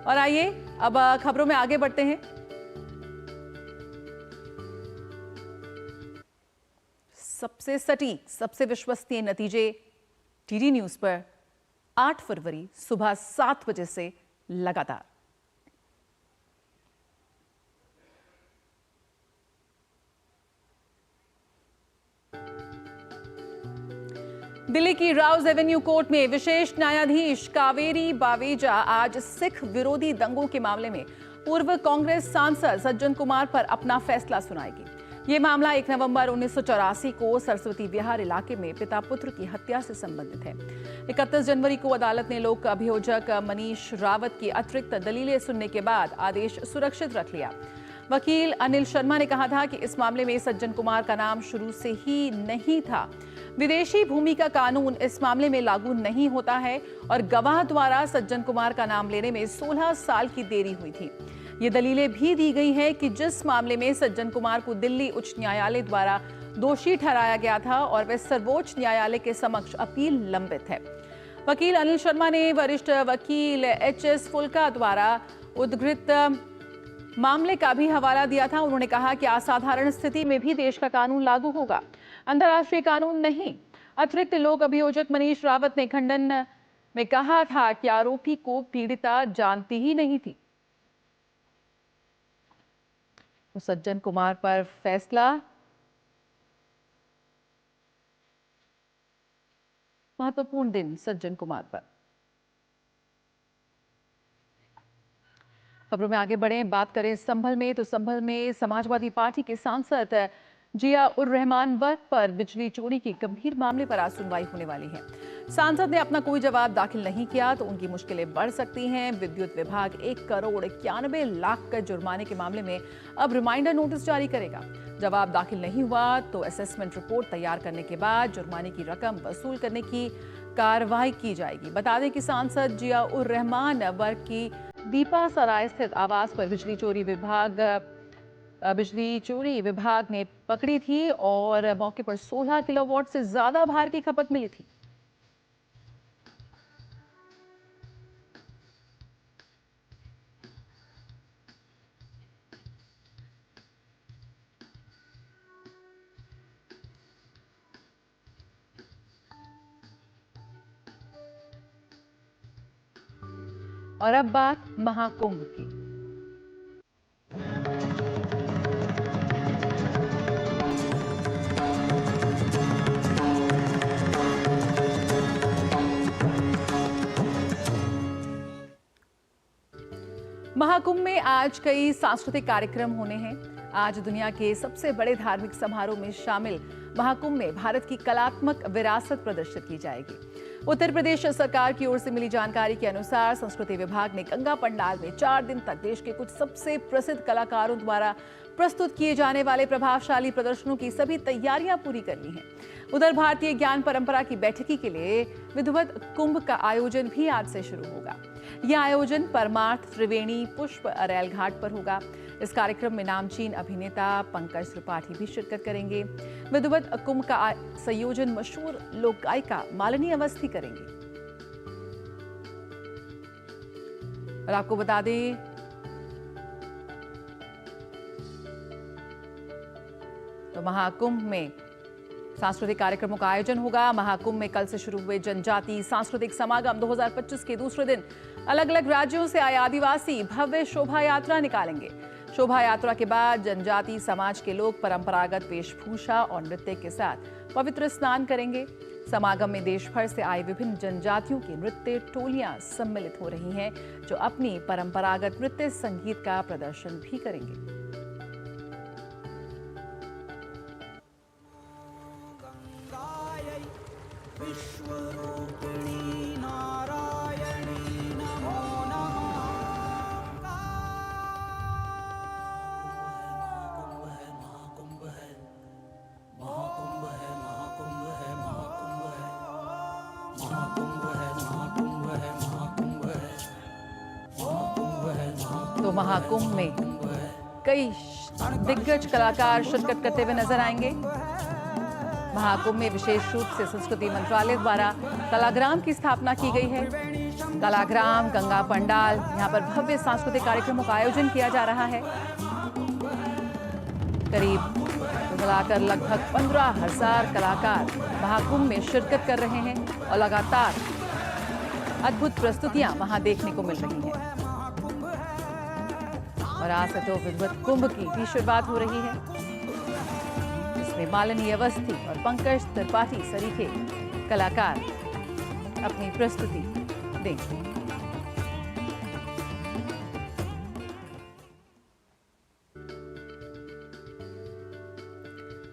और आइए अब खबरों में आगे बढ़ते हैं। सबसे सटीक, सबसे विश्वसनीय नतीजे डीडी न्यूज पर 8 फरवरी सुबह 7 बजे से लगातार। दिल्ली की राउज एवेन्यू कोर्ट में विशेष न्यायाधीश कावेरी बावेजा आज सिख विरोधी दंगों के मामले में पूर्व कांग्रेस सांसद सज्जन कुमार पर अपना फैसला सुनाएगी। ये मामला 1 नवंबर 1984 को सरस्वती विहार इलाके में पिता पुत्र की हत्या से संबंधित है। 31 जनवरी को अदालत ने लोक अभियोजक मनीष रावत की अतिरिक्त दलीलें सुनने के बाद आदेश सुरक्षित रख लिया। वकील अनिल शर्मा ने कहा था कि इस मामले में सज्जन कुमार का नाम शुरू से ही नहीं था। विदेशी भूमि का कानून इस मामले में लागू नहीं होता है और गवाह द्वारा सज्जन कुमार का नाम लेने में 16 साल की देरी हुई थी। ये दलीलें भी दी गई है कि जिस मामले में सज्जन कुमार को दिल्ली उच्च न्यायालय द्वारा दोषी ठहराया गया था और वह सर्वोच्च न्यायालय के समक्ष अपील लंबित है। वकील अनिल शर्मा ने वरिष्ठ वकील एच.एस. फुल्का द्वारा उद्धृत मामले का भी हवाला दिया था। उन्होंने कहा कि असाधारण स्थिति में भी देश का कानून लागू होगा, अंतर्राष्ट्रीय कानून नहीं। अतिरिक्त लोक अभियोजक मनीष रावत ने खंडन में कहा था कि आरोपी को पीड़िता जानती ही नहीं थी। तो सज्जन कुमार पर फैसला, महत्वपूर्ण दिन सज्जन कुमार पर। खबरों में आगे बढ़े, बात करें संभल में, तो संभल में समाजवादी पार्टी के सांसद जिया उर रहमान वर्ग पर बिजली चोरी के गंभीर मामले पर आज सुनवाई होने वाली है। सांसद ने अपना कोई जवाब दाखिल नहीं किया तो उनकी मुश्किलें बढ़ सकती हैं। विद्युत विभाग 1 करोड़ 91 लाख का जुर्माने के मामले में अब रिमाइंडर नोटिस जारी करेगा। जवाब दाखिल नहीं हुआ तो असेसमेंट रिपोर्ट तैयार करने के बाद जुर्माने की रकम वसूल करने की कार्रवाई की जाएगी। बता दें कि सांसद जिया उर रहमान वर्ग की दीपा सराय स्थित आवास पर बिजली चोरी विभाग ने पकड़ी थी और मौके पर 16 किलोवाट से ज्यादा भार की खपत मिली थी। और अब बात महाकुंभ की। महाकुंभ में आज कई सांस्कृतिक कार्यक्रम होने हैं। आज दुनिया के सबसे बड़े धार्मिक समारोह में शामिल महाकुंभ में भारत की कलात्मक विरासत प्रदर्शित की जाएगी। उत्तर प्रदेश सरकार की ओर से मिली जानकारी के अनुसार संस्कृति विभाग ने गंगा पंडाल में 4 दिन तक देश के कुछ सबसे प्रसिद्ध कलाकारों द्वारा प्रस्तुत किए जाने वाले प्रभावशाली प्रदर्शनों की सभी तैयारियां पूरी कर ली हैं। उधर भारतीय ज्ञान परंपरा की बैठकी के लिए विधिवत कुंभ का आयोजन भी आज से शुरू होगा। यह आयोजन परमार्थ त्रिवेणी पुष्प अरैल घाट पर होगा। इस कार्यक्रम में नामचीन अभिनेता पंकज त्रिपाठी भी शिरकत करेंगे। विधिवत कुंभ का संयोजन मशहूर लोक गायिका मालिनी अवस्थी करेंगी। और आपको बता दें, तो महाकुंभ में सांस्कृतिक कार्यक्रमों का आयोजन होगा। महाकुंभ में कल से शुरू हुए जनजाति सांस्कृतिक समागम 2025 के दूसरे दिन अलग अलग राज्यों से आए आदिवासी भव्य शोभा यात्रा निकालेंगे। शोभा यात्रा के बाद जनजाति समाज के लोग परंपरागत वेशभूषा और नृत्य के साथ पवित्र स्नान करेंगे। समागम में देश भर से आए विभिन्न जनजातियों की नृत्य टोलियां सम्मिलित हो रही हैं, जो अपनी परंपरागत नृत्य संगीत का प्रदर्शन भी करेंगे। तो महाकुंभ में कई दिग्गज कलाकार शिरकत करते हुए नजर आएंगे। महाकुंभ में विशेष रूप से संस्कृति मंत्रालय द्वारा कलाग्राम की स्थापना की गई है। कलाग्राम, गंगा पंडाल, यहाँ पर भव्य सांस्कृतिक कार्यक्रमों का आयोजन किया जा रहा है। करीब मिलाकर लगभग 15,000 कलाकार महाकुंभ में शिरकत कर रहे हैं और लगातार अद्भुत प्रस्तुतियां वहां देखने को मिल रही हैं। और आज से तो विधिवत कुंभ की भी शुरुआत हो रही है, जिसमें मालिनी अवस्थी और पंकज त्रिपाठी सरीखे कलाकार अपनी प्रस्तुति देंगे।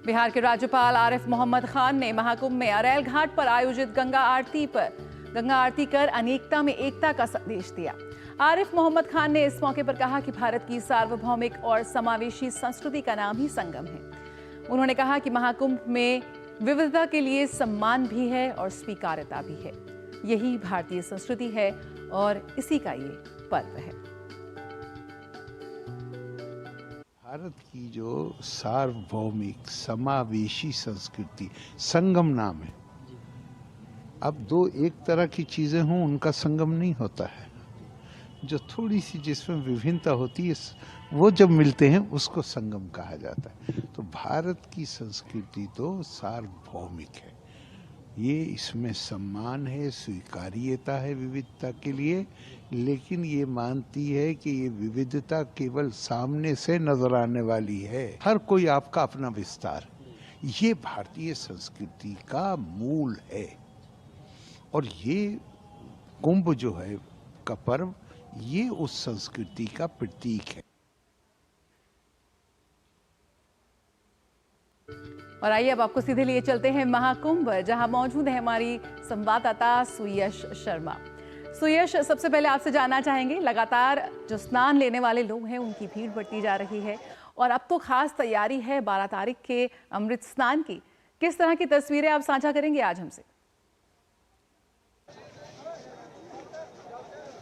बिहार के राज्यपाल आरिफ मोहम्मद खान ने महाकुंभ में अरैल घाट पर आयोजित गंगा आरती कर अनेकता में एकता का संदेश दिया। आरिफ मोहम्मद खान ने इस मौके पर कहा कि भारत की सार्वभौमिक और समावेशी संस्कृति का नाम ही संगम है। उन्होंने कहा कि महाकुंभ में विविधता के लिए सम्मान भी है और स्वीकार्यता भी है। यही भारतीय संस्कृति है और इसी का ये पर्व है। भारत की जो सार्वभौमिक समावेशी संस्कृति संगम नाम है। अब दो एक तरह की चीजें हों उनका संगम नहीं होता है। जो थोड़ी सी जिसमें विभिन्नता होती है वो जब मिलते हैं उसको संगम कहा जाता है। तो भारत की संस्कृति तो सार्वभौमिक है, ये इसमें सम्मान है, स्वीकार्यता है विविधता के लिए, लेकिन ये मानती है कि ये विविधता केवल सामने से नजर आने वाली है, हर कोई आपका अपना विस्तार। ये भारतीय संस्कृति का मूल है और ये कुंभ जो है का पर्व ये उस संस्कृति का प्रतीक है। और आइए अब आपको सीधे लिए चलते हैं महाकुंभ, जहां मौजूद है हमारी संवाददाता सुयश शर्मा। सुयश, सबसे पहले आपसे जानना चाहेंगे, लगातार जो स्नान लेने वाले लोग हैं उनकी भीड़ बढ़ती जा रही है और अब तो खास तैयारी है 12 तारीख के अमृत स्नान की। किस तरह की तस्वीरें आप साझा करेंगे आज हमसे?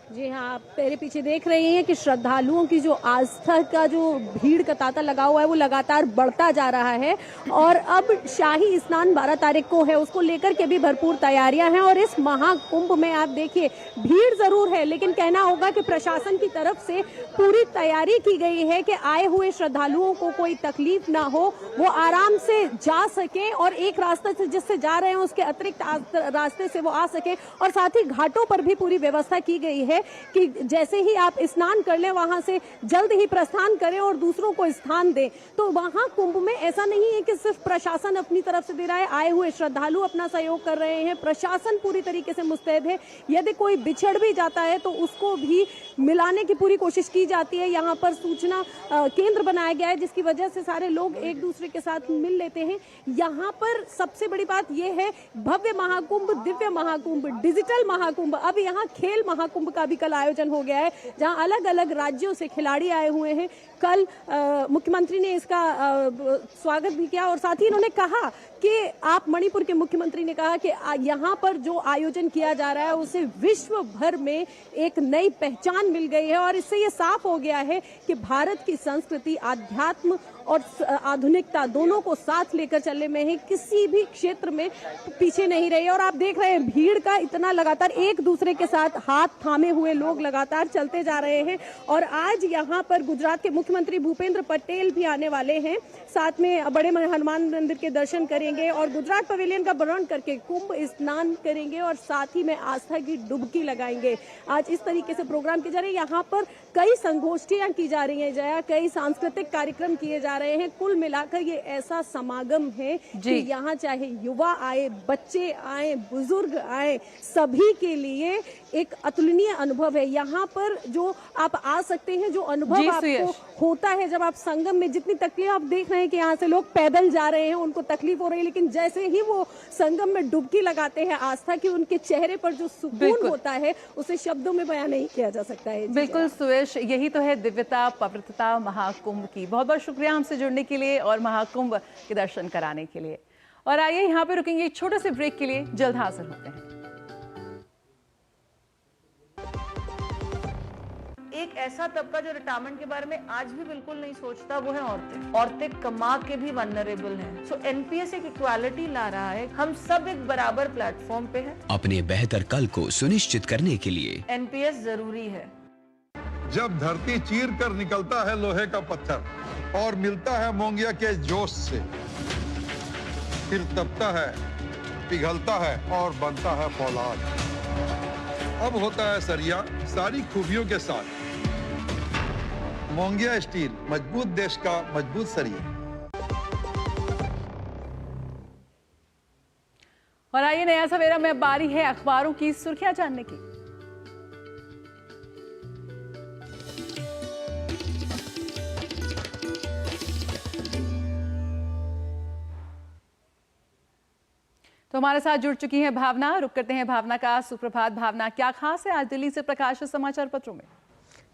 जी हाँ, आप मेरे पीछे देख रहे हैं कि श्रद्धालुओं की जो आस्था का जो भीड़ का तांता लगा हुआ है वो लगातार बढ़ता जा रहा है और अब शाही स्नान 12 तारीख को है, उसको लेकर के भी भरपूर तैयारियां हैं। और इस महाकुंभ में आप देखिए भीड़ जरूर है, लेकिन कहना होगा कि प्रशासन की तरफ से पूरी तैयारी की गई है कि आए हुए श्रद्धालुओं को कोई तकलीफ ना हो, वो आराम से जा सके और एक रास्ते से जिससे जा रहे हैं उसके अतिरिक्त रास्ते से वो आ सके। और साथ ही घाटों पर भी पूरी व्यवस्था की गई है है कि जैसे ही आप स्नान कर लें वहां से जल्द ही प्रस्थान करें और दूसरों को स्थान दें। तो वहां कुंभ में ऐसा नहीं है कि सिर्फ प्रशासन अपनी तरफ से दे रहा है, आए हुए श्रद्धालु अपना सहयोग कर रहे हैं, प्रशासन पूरी तरीके से मुस्तैद है। यदि कोई बिछड़ भी जाता है तो उसको भी मिलाने की पूरी कोशिश की जाती है। यहाँ पर सूचना केंद्र बनाया गया है जिसकी वजह से सारे लोग एक दूसरे के साथ मिल लेते हैं। यहाँ पर सबसे बड़ी बात यह है, भव्य महाकुंभ, दिव्य महाकुंभ, डिजिटल महाकुंभ, अब यहाँ खेल महाकुंभ का भी कल आयोजन हो गया है जहाँ अलग अलग राज्यों से खिलाड़ी आए हुए हैं। कल मुख्यमंत्री ने इसका स्वागत भी किया और साथ ही इन्होंने कहा कि आप मणिपुर के मुख्यमंत्री ने कहा कि यहाँ पर जो आयोजन किया जा रहा है उसे विश्व भर में एक नई पहचान मिल गई है और इससे ये साफ हो गया है कि भारत की संस्कृति आध्यात्म और आधुनिकता दोनों को साथ लेकर चलने में है, किसी भी क्षेत्र में पीछे नहीं रही। और आप देख रहे हैं भीड़ का इतना लगातार एक दूसरे के साथ हाथ थामे हुए लोग लगातार चलते जा रहे हैं। और आज यहाँ पर गुजरात के मुख्यमंत्री भूपेंद्र पटेल भी आने वाले हैं, साथ में बड़े हनुमान मंदिर के दर्शन करेंगे और गुजरात पवेलियन का भ्रमण करके कुंभ स्नान करेंगे और साथ ही में आस्था की डुबकी लगाएंगे। आज इस तरीके से प्रोग्राम किए जा रहे हैं। यहाँ पर कई संगोष्ठियां की जा रही हैं जया, कई सांस्कृतिक कार्यक्रम किए जा रहे हैं। कुल मिलाकर ये ऐसा समागम है कि यहाँ चाहे युवा आए, बच्चे आए, बुजुर्ग आए, सभी के लिए एक अतुलनीय अनुभव है। यहाँ पर जो आप आ सकते हैं, जो अनुभव आपको होता है जब आप संगम में, जितनी तकलीफ आप देख रहे हैं कि यहाँ से लोग पैदल जा रहे हैं, उनको तकलीफ हो रही है, लेकिन जैसे ही वो संगम में डुबकी लगाते हैं, आस्था की उनके चेहरे पर जो सुकून होता है उसे शब्दों में बयान नहीं किया जा सकता है। बिल्कुल सुयश, यही तो है दिव्यता, पवित्रता महाकुंभ की। बहुत बहुत शुक्रिया हमसे जुड़ने के लिए और महाकुंभ के दर्शन कराने के लिए। और आइए यहाँ पे रुकेंगे एक छोटे से ब्रेक के लिए, जल्द हाजिर होते हैं। एक ऐसा तबका जो रिटायरमेंट के बारे में आज भी बिल्कुल नहीं सोचता वो है औरतें। औरतें कमा के भी वल्नरेबल हैं। सो एनपीएस एक इक्वालिटी ला रहा है, हम सब एक बराबर प्लेटफॉर्म पे हैं। अपने बेहतर कल को सुनिश्चित करने के लिए एनपीएस जरूरी है। जब धरती चीर कर निकलता है लोहे का पत्थर और मिलता है मोंगिया के जोश से, फिर तपता है, पिघलता है और बनता है फौलाद। अब होता है सरिया सारी खूबियों के साथ। मोंगिया स्टील, मजबूत देश का मजबूत सरिया। और आइए नया सवेरा में बारी है अखबारों की सुर्खियां जानने की। तो हमारे साथ जुड़ चुकी हैं भावना। रुक करते हैं भावना का। सुप्रभात भावना, क्या खास है आज दिल्ली से प्रकाशित समाचार पत्रों में?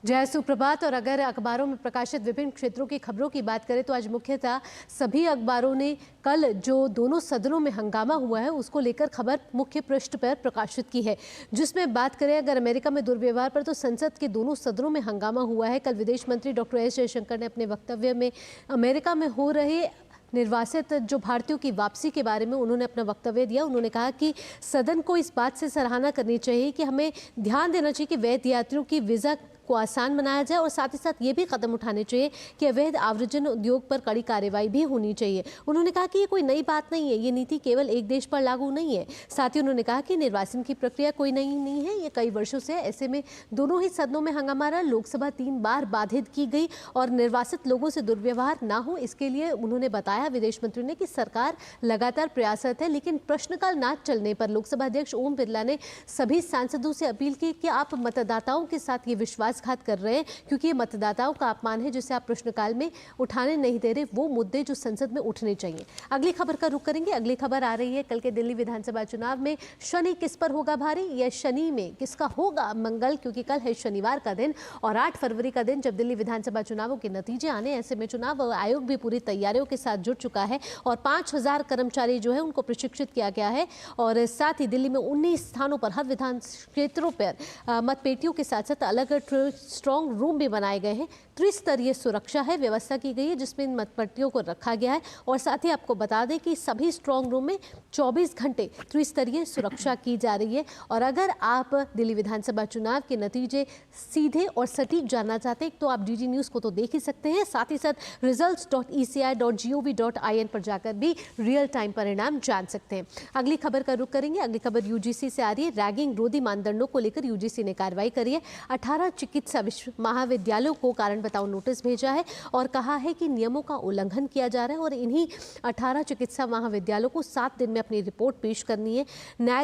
जय सुप्रभात। और अगर अखबारों में प्रकाशित विभिन्न क्षेत्रों की खबरों की बात करें तो आज मुख्यतः सभी अखबारों ने कल जो दोनों सदनों में हंगामा हुआ है उसको लेकर खबर मुख्य पृष्ठ पर प्रकाशित की है, जिसमें बात करें अगर अमेरिका में दुर्व्यवहार पर तो संसद के दोनों सदनों में हंगामा हुआ है। कल विदेश मंत्री डॉक्टर एस जयशंकर ने अपने वक्तव्य में अमेरिका में हो रहे निर्वासित जो भारतीयों की वापसी के बारे में उन्होंने अपना वक्तव्य दिया। उन्होंने कहा कि सदन को इस बात से सराहना करनी चाहिए कि हमें ध्यान देना चाहिए कि वैध यात्रियों की वीज़ा को आसान बनाया जाए और साथ ही साथ ये भी कदम उठाने चाहिए कि अवैध आव्रजन उद्योग पर कड़ी कार्रवाई भी होनी चाहिए। उन्होंने कहा कि ये कोई नई बात नहीं है, ये नीति केवल एक देश पर लागू नहीं है। साथ ही उन्होंने कहा कि निर्वासन की प्रक्रिया कोई नई नहीं है, ये कई वर्षों से ऐसे में दोनों ही सदनों में हंगामा रहा। लोकसभा 3 बार बाधित की गई और निर्वासित लोगों से दुर्व्यवहार ना हो इसके लिए उन्होंने बताया विदेश मंत्री ने कि सरकार लगातार प्रयासरत है। लेकिन प्रश्नकाल ना चलने पर लोकसभा अध्यक्ष ओम बिरला ने सभी सांसदों से अपील की कि आप मतदाताओं के साथ ये विश्वासघात कर रहे हैं, क्योंकि ये मतदाताओं का अपमान है जिसे आप प्रश्नकाल में उठाने नहीं दे रहे, वो मुद्दे जो संसद में उठने चाहिए। अगली खबर का रुख करेंगे। अगली खबर आ रही है कल के दिल्ली विधानसभा चुनाव में शनि किस पर होगा भारी, या शनि में किसका होगा मंगल, क्योंकि कल है शनिवार का दिन और 8 फरवरी का दिन जब दिल्ली विधानसभा चुनावों के नतीजे आने। ऐसे में चुनाव आयोग भी पूरी तैयारियों के साथ जुट चुका है और 5000 कर्मचारी जो है उनको प्रशिक्षित किया गया है और साथ ही दिल्ली में 19 स्थानों पर हर विधान क्षेत्रों पर मतपेटियों के साथ साथ अलग स्ट्रॉन्ग रूम भी बनाए गए हैं। त्रिस्तरीय सुरक्षा है, व्यवस्था की गई है जिसमें इन मतपट्टियों को रखा गया है। और साथ ही आपको बता दें कि सभी स्ट्रॉन्ग रूम में 24 घंटे त्रिस्तरीय सुरक्षा की जा रही है। और अगर आप दिल्ली विधानसभा चुनाव के नतीजे सीधे और सटीक जानना चाहते हैं तो आप DG न्यूज़ को तो देख ही सकते हैं, साथ ही साथ results.eci.gov.in पर जाकर भी रियल टाइम परिणाम जान सकते हैं। अगली खबर का रुख करेंगे। अगली खबर UGC से आ रही है। रैगिंग विरोधी मानदंडों को लेकर UGC ने कार्रवाई करी है। 18 चिकित्सा महाविद्यालयों को कारण बताओ नोटिस भेजा है और कहा है कि नियमों का उल्लंघन किया जा रहा है और इन्हीं 18 चिकित्सा महाविद्यालयों को 7 दिन में अपनी रिपोर्ट पेश करनी है।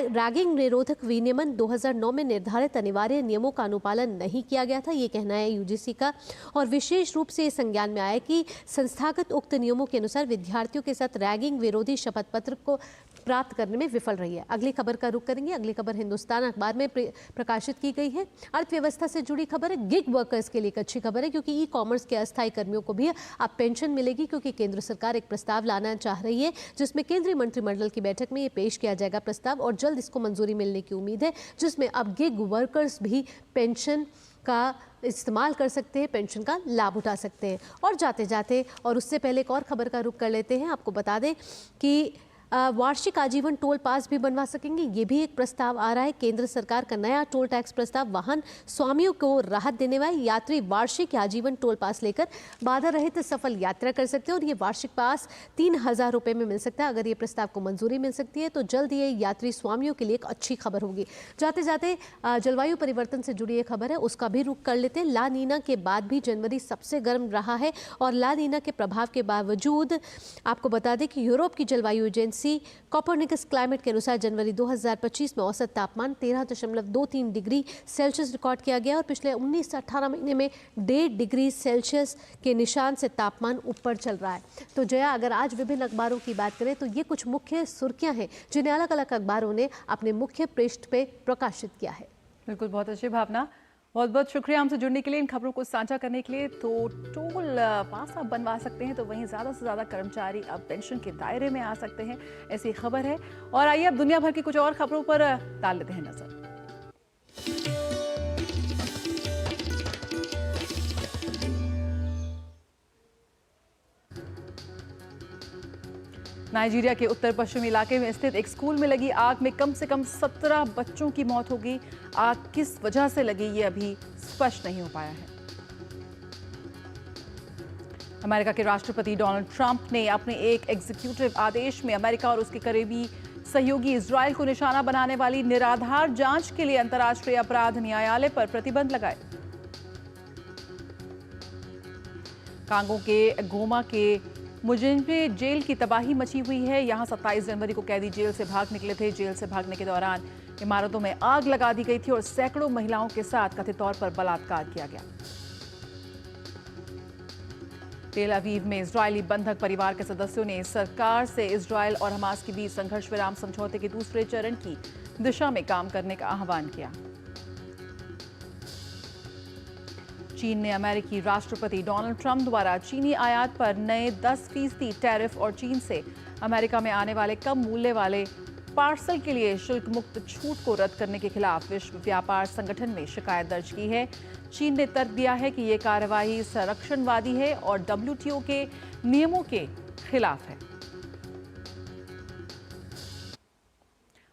रैगिंग निरोधक विनियमन 2009 में निर्धारित अनिवार्य नियमों का अनुपालन नहीं किया गया था, ये कहना है UGC का। और विशेष रूप से संज्ञान में आया कि संस्थागत उक्त नियमों के अनुसार विद्यार्थियों के साथ रैगिंग विरोधी शपथ पत्र को प्राप्त करने में विफल रही है। अगली खबर का रुख करेंगे। अगली खबर हिंदुस्तान अखबार में प्रकाशित की गई है। अर्थव्यवस्था से जुड़ी खबर है। गिग वर्कर्स के लिए एक अच्छी खबर है क्योंकि ई-कॉमर्स के अस्थायी कर्मियों को भी अब पेंशन मिलेगी, क्योंकि केंद्र सरकार एक प्रस्ताव लाना चाह रही है जिसमें केंद्रीय मंत्रिमंडल की बैठक में ये पेश किया जाएगा प्रस्ताव और जल्द इसको मंजूरी मिलने की उम्मीद है, जिसमें अब गिग वर्कर्स भी पेंशन का इस्तेमाल कर सकते हैं, पेंशन का लाभ उठा सकते हैं। और जाते जाते और उससे पहले एक और खबर का रुख कर लेते हैं। आपको बता दें कि वार्षिक आजीवन टोल पास भी बनवा सकेंगे, ये भी एक प्रस्ताव आ रहा है। केंद्र सरकार का नया टोल टैक्स प्रस्ताव वाहन स्वामियों को राहत देने वाले यात्री वार्षिक आजीवन टोल पास लेकर बाधा रहित सफल यात्रा कर सकते हैं और ये वार्षिक पास 3,000 रुपये में मिल सकता है। अगर ये प्रस्ताव को मंजूरी मिल सकती है तो जल्द ये यात्री स्वामियों के लिए एक अच्छी खबर होगी। जाते जाते जलवायु परिवर्तन से जुड़ी एक खबर है, उसका भी रुख कर लेते हैं। ला नीना के बाद भी जनवरी सबसे गर्म रहा है और ला नीना के प्रभाव के बावजूद आपको बता दें कि यूरोप की जलवायु एजेंसी कोपर्निकस क्लाइमेट के अनुसार जनवरी 2025 में औसत तापमान 13.23 डिग्री सेल्सियस रिकॉर्ड किया गया और पिछले 19 से 18 महीने में 1.5 डिग्री सेल्सियस के निशान से तापमान ऊपर चल रहा है। तो जया, अगर आज विभिन्न अखबारों की बात करें तो ये कुछ मुख्य सुर्खियां हैं जिन्हें अलग अलग अखबारों ने अपने मुख्य पृष्ठ पे प्रकाशित किया है। बिल्कुल, बहुत अच्छी भावना, बहुत बहुत शुक्रिया हमसे जुड़ने के लिए, इन खबरों को साझा करने के लिए। तो टोल पास आप बनवा सकते हैं तो वहीं ज़्यादा से ज़्यादा कर्मचारी अब पेंशन के दायरे में आ सकते हैं, ऐसी खबर है। और आइए अब दुनिया भर की कुछ और खबरों पर डाल लेते हैं नजर। नाइजीरिया के उत्तर पश्चिमी इलाके में स्थित एक स्कूल में लगी आग में कम से कम 17 बच्चों की मौत हो गई। आग किस वजह से लगी ये अभी स्पष्ट नहीं हो पाया है। अमेरिका के राष्ट्रपति डोनाल्ड ट्रंप ने अपने एक एग्जीक्यूटिव आदेश में अमेरिका और उसके करीबी सहयोगी इजरायल को निशाना बनाने वाली निराधार जांच के लिए अंतर्राष्ट्रीय अपराध न्यायालय पर प्रतिबंध लगाए। कांगो के गोमा के मुजिम्बे जेल की तबाही मची हुई है। यहां 27 जनवरी को कैदी जेल से भाग निकले थे। जेल से भागने के दौरान इमारतों में आग लगा दी गई थी और सैकड़ों महिलाओं के साथ कथित तौर पर बलात्कार किया गया। तेल अवीव में इजरायली बंधक परिवार के सदस्यों ने सरकार से इजरायल और हमास के बीच संघर्ष विराम समझौते के दूसरे चरण की दिशा में काम करने का आह्वान किया। चीन ने अमेरिकी राष्ट्रपति डोनाल्ड ट्रंप द्वारा चीनी आयात पर नए 10% टैरिफ और चीन से अमेरिका में आने वाले कम मूल्य वाले पार्सल के लिए शुल्क मुक्त छूट को रद्द करने के खिलाफ विश्व व्यापार संगठन में शिकायत दर्ज की है। चीन ने तर्क दिया है कि ये कार्रवाई संरक्षणवादी है और WTO के नियमों के खिलाफ है।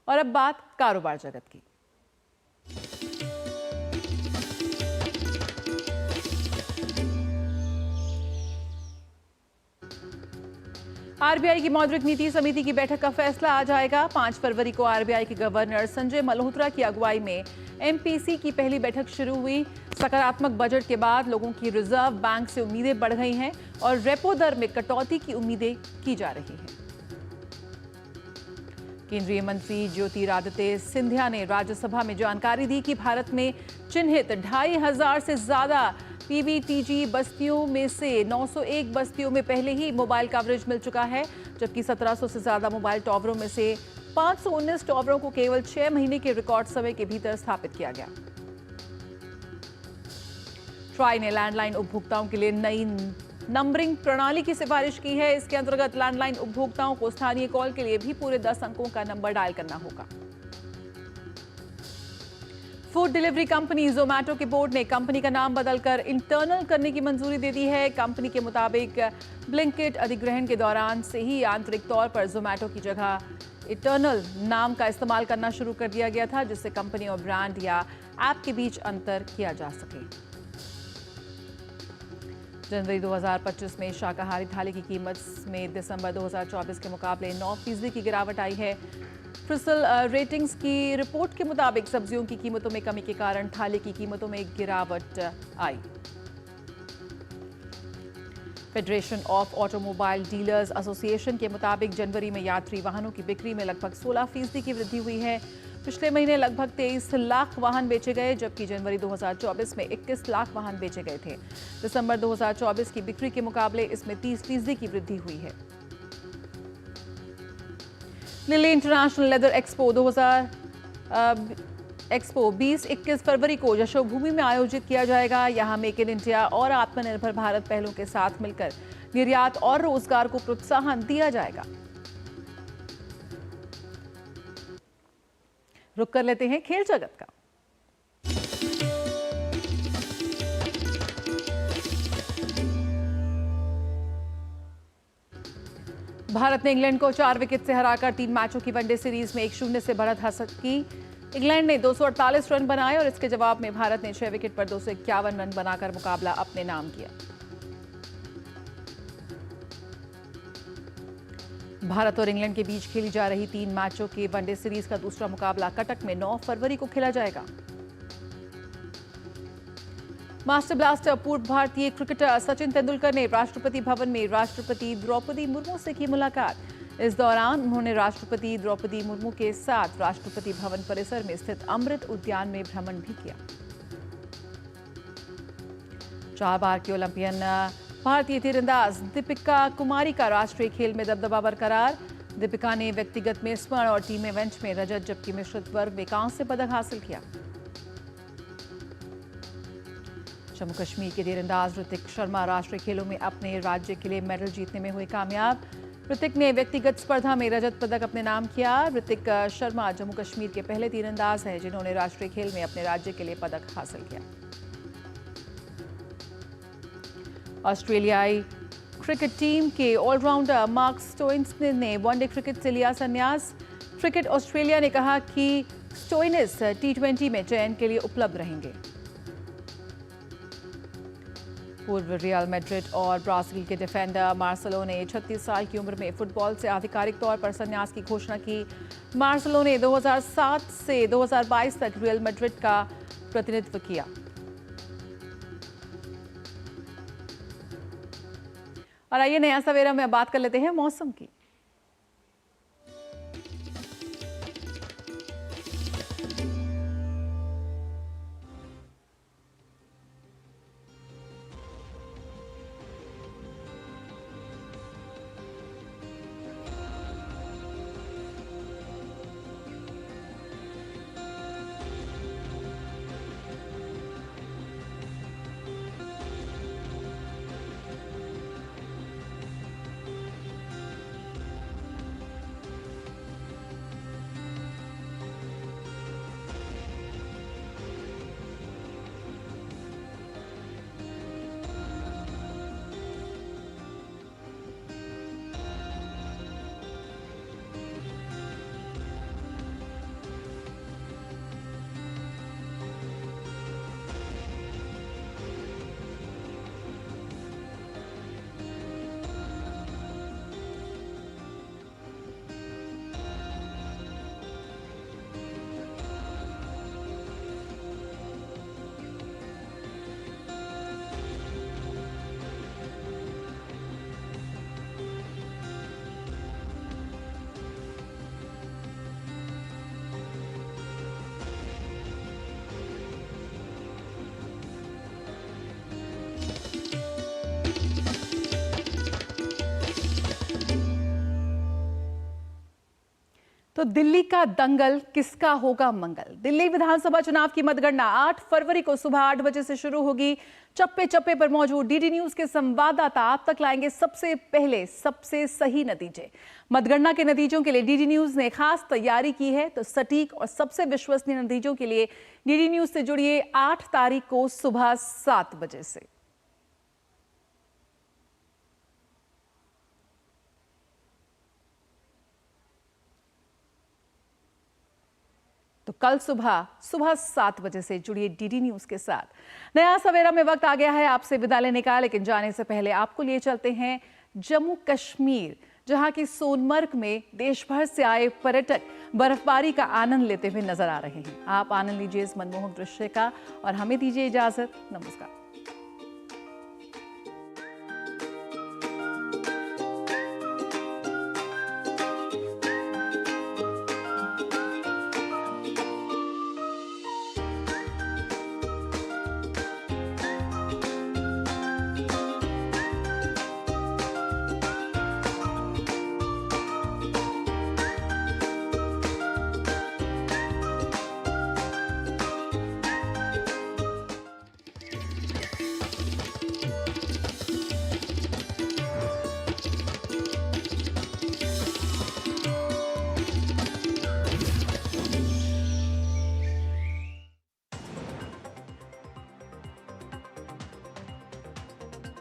और अब बात कारोबार जगत की। आरबीआई की मौद्रिक नीति समिति की बैठक का फैसला आ जाएगा। 5 फरवरी को आरबीआई के गवर्नर संजय मल्होत्रा की अगुवाई में एमपीसी की पहली बैठक शुरू हुई। सकारात्मक बजट के बाद लोगों की रिजर्व बैंक से उम्मीदें बढ़ गई हैं और रेपो दर में कटौती की उम्मीदें की जा रही हैं। केंद्रीय मंत्री ज्योतिरादित्य सिंधिया ने राज्यसभा में जानकारी दी कि भारत में चिन्हित 2,500 से ज्यादा पीबीटीजी बस्तियों में से 901 बस्तियों में पहले ही मोबाइल कवरेज मिल चुका है, जबकि 1700 से ज्यादा मोबाइल टावरों में से 519 टावरों को केवल 6 महीने के रिकॉर्ड समय के भीतर स्थापित किया गया। ट्राई ने लैंडलाइन उपभोक्ताओं के लिए नई नंबरिंग प्रणाली की सिफारिश की है। इसके अंतर्गत लैंडलाइन उपभोक्ताओं को स्थानीय कॉल के लिए भी पूरे 10 अंकों का नंबर डायल करना होगा। फूड डिलीवरी कंपनी जोमैटो के बोर्ड ने कंपनी का नाम बदलकर इंटरनल करने की मंजूरी दे दी है। कंपनी के मुताबिक ब्लिंकिट अधिग्रहण के दौरान से ही आंतरिक तौर पर जोमैटो की जगह इंटरनल नाम का इस्तेमाल करना शुरू कर दिया गया था, जिससे कंपनी और ब्रांड या ऐप के बीच अंतर किया जा सके। जनवरी 2025 में शाकाहारी थाली की कीमत में दिसंबर 2024 के मुकाबले 9% की गिरावट आई है। क्रिसल रेटिंग्स की रिपोर्ट के मुताबिक सब्जियों की कीमतों में कमी के कारण थाली की कीमतों में गिरावट आई। Federation of Automobile Dealers Association के मुताबिक जनवरी में यात्री वाहनों की बिक्री में लगभग 16% की वृद्धि हुई है। पिछले महीने लगभग 23 लाख वाहन बेचे गए, जबकि जनवरी 2024 में 21 लाख वाहन बेचे गए थे। दिसंबर 2024 की बिक्री के मुकाबले इसमें 30% की वृद्धि हुई है। दिल्ली इंटरनेशनल लेदर एक्सपो 20-21 फरवरी को यशोभूमि में आयोजित किया जाएगा। यहां मेक इन इंडिया और आत्मनिर्भर भारत पहलों के साथ मिलकर निर्यात और रोजगार को प्रोत्साहन दिया जाएगा। रुक कर लेते हैं खेल जगत का। भारत ने इंग्लैंड को 4 विकेट से हराकर 3 मैचों की वनडे सीरीज में 1-0 से बढ़त हासिल की। इंग्लैंड ने 248 रन बनाए और इसके जवाब में भारत ने 6 विकेट पर 251 रन बनाकर मुकाबला अपने नाम किया। भारत और इंग्लैंड के बीच खेली जा रही 3 मैचों की वनडे सीरीज का दूसरा मुकाबला कटक में 9 फरवरी को खेला जाएगा। मास्टर ब्लास्टर पूर्व भारतीय क्रिकेटर सचिन तेंदुलकर ने राष्ट्रपति भवन में राष्ट्रपति द्रौपदी मुर्मू से की मुलाकात। इस दौरान उन्होंने राष्ट्रपति द्रौपदी मुर्मू के साथ राष्ट्रपति भवन परिसर में स्थित अमृत उद्यान में भ्रमण भी किया। 4 बार की ओलंपियन भारतीय तीरंदाज दीपिका कुमारी का राष्ट्रीय खेल में दबदबा बरकरार। दीपिका ने व्यक्तिगत में स्वर्ण और टीम इवेंट में रजत, जबकि मिश्रित वर्ग में कांस्य पदक हासिल किया। जम्मू कश्मीर के तीरंदाज ऋतिक शर्मा राष्ट्रीय खेलों में अपने राज्य के लिए मेडल जीतने में हुए कामयाब। ऋतिक ने व्यक्तिगत स्पर्धा में रजत पदक अपने नाम किया। ऋतिक शर्मा जम्मू कश्मीर के पहले तीरंदाज हैं जिन्होंने राष्ट्रीय खेल में अपने राज्य के लिए पदक हासिल किया। ऑस्ट्रेलियाई क्रिकेट टीम के ऑलराउंडर मार्क स्टोइनिस ने वनडे क्रिकेट से लिया संन्यास। क्रिकेट ऑस्ट्रेलिया ने कहा कि स्टोइनिस T20 में चयन के लिए उपलब्ध रहेंगे। पूर्व रियल मैड्रिड और ब्राजील के डिफेंडर मार्सेलो ने 36 साल की उम्र में फुटबॉल से आधिकारिक तौर पर संन्यास की घोषणा की। मार्सेलो ने 2007 से 2022 तक रियल मैड्रिड का प्रतिनिधित्व किया। और आइए नया सवेरा में बात कर लेते हैं मौसम की। तो दिल्ली का दंगल, किसका होगा मंगल? दिल्ली विधानसभा चुनाव की मतगणना 8 फरवरी को सुबह 8 बजे से शुरू होगी। चप्पे चप्पे पर मौजूद डीडी न्यूज के संवाददाता आप तक लाएंगे सबसे पहले सबसे सही नतीजे। मतगणना के नतीजों के लिए डीडी न्यूज ने खास तैयारी की है, तो सटीक और सबसे विश्वसनीय नतीजों के लिए डीडी न्यूज से जुड़िए 8 तारीख को सुबह 7 बजे से। तो कल सुबह 7 बजे से जुड़िए डीडी न्यूज के साथ। नया सवेरा में वक्त आ गया है आपसे विदा लेने का, लेकिन जाने से पहले आपको लिए चलते हैं जम्मू कश्मीर, जहां की सोनमर्ग में देश भर से आए पर्यटक बर्फबारी का आनंद लेते हुए नजर आ रहे हैं। आप आनंद लीजिए इस मनमोहक दृश्य का और हमें दीजिए इजाजत। नमस्कार।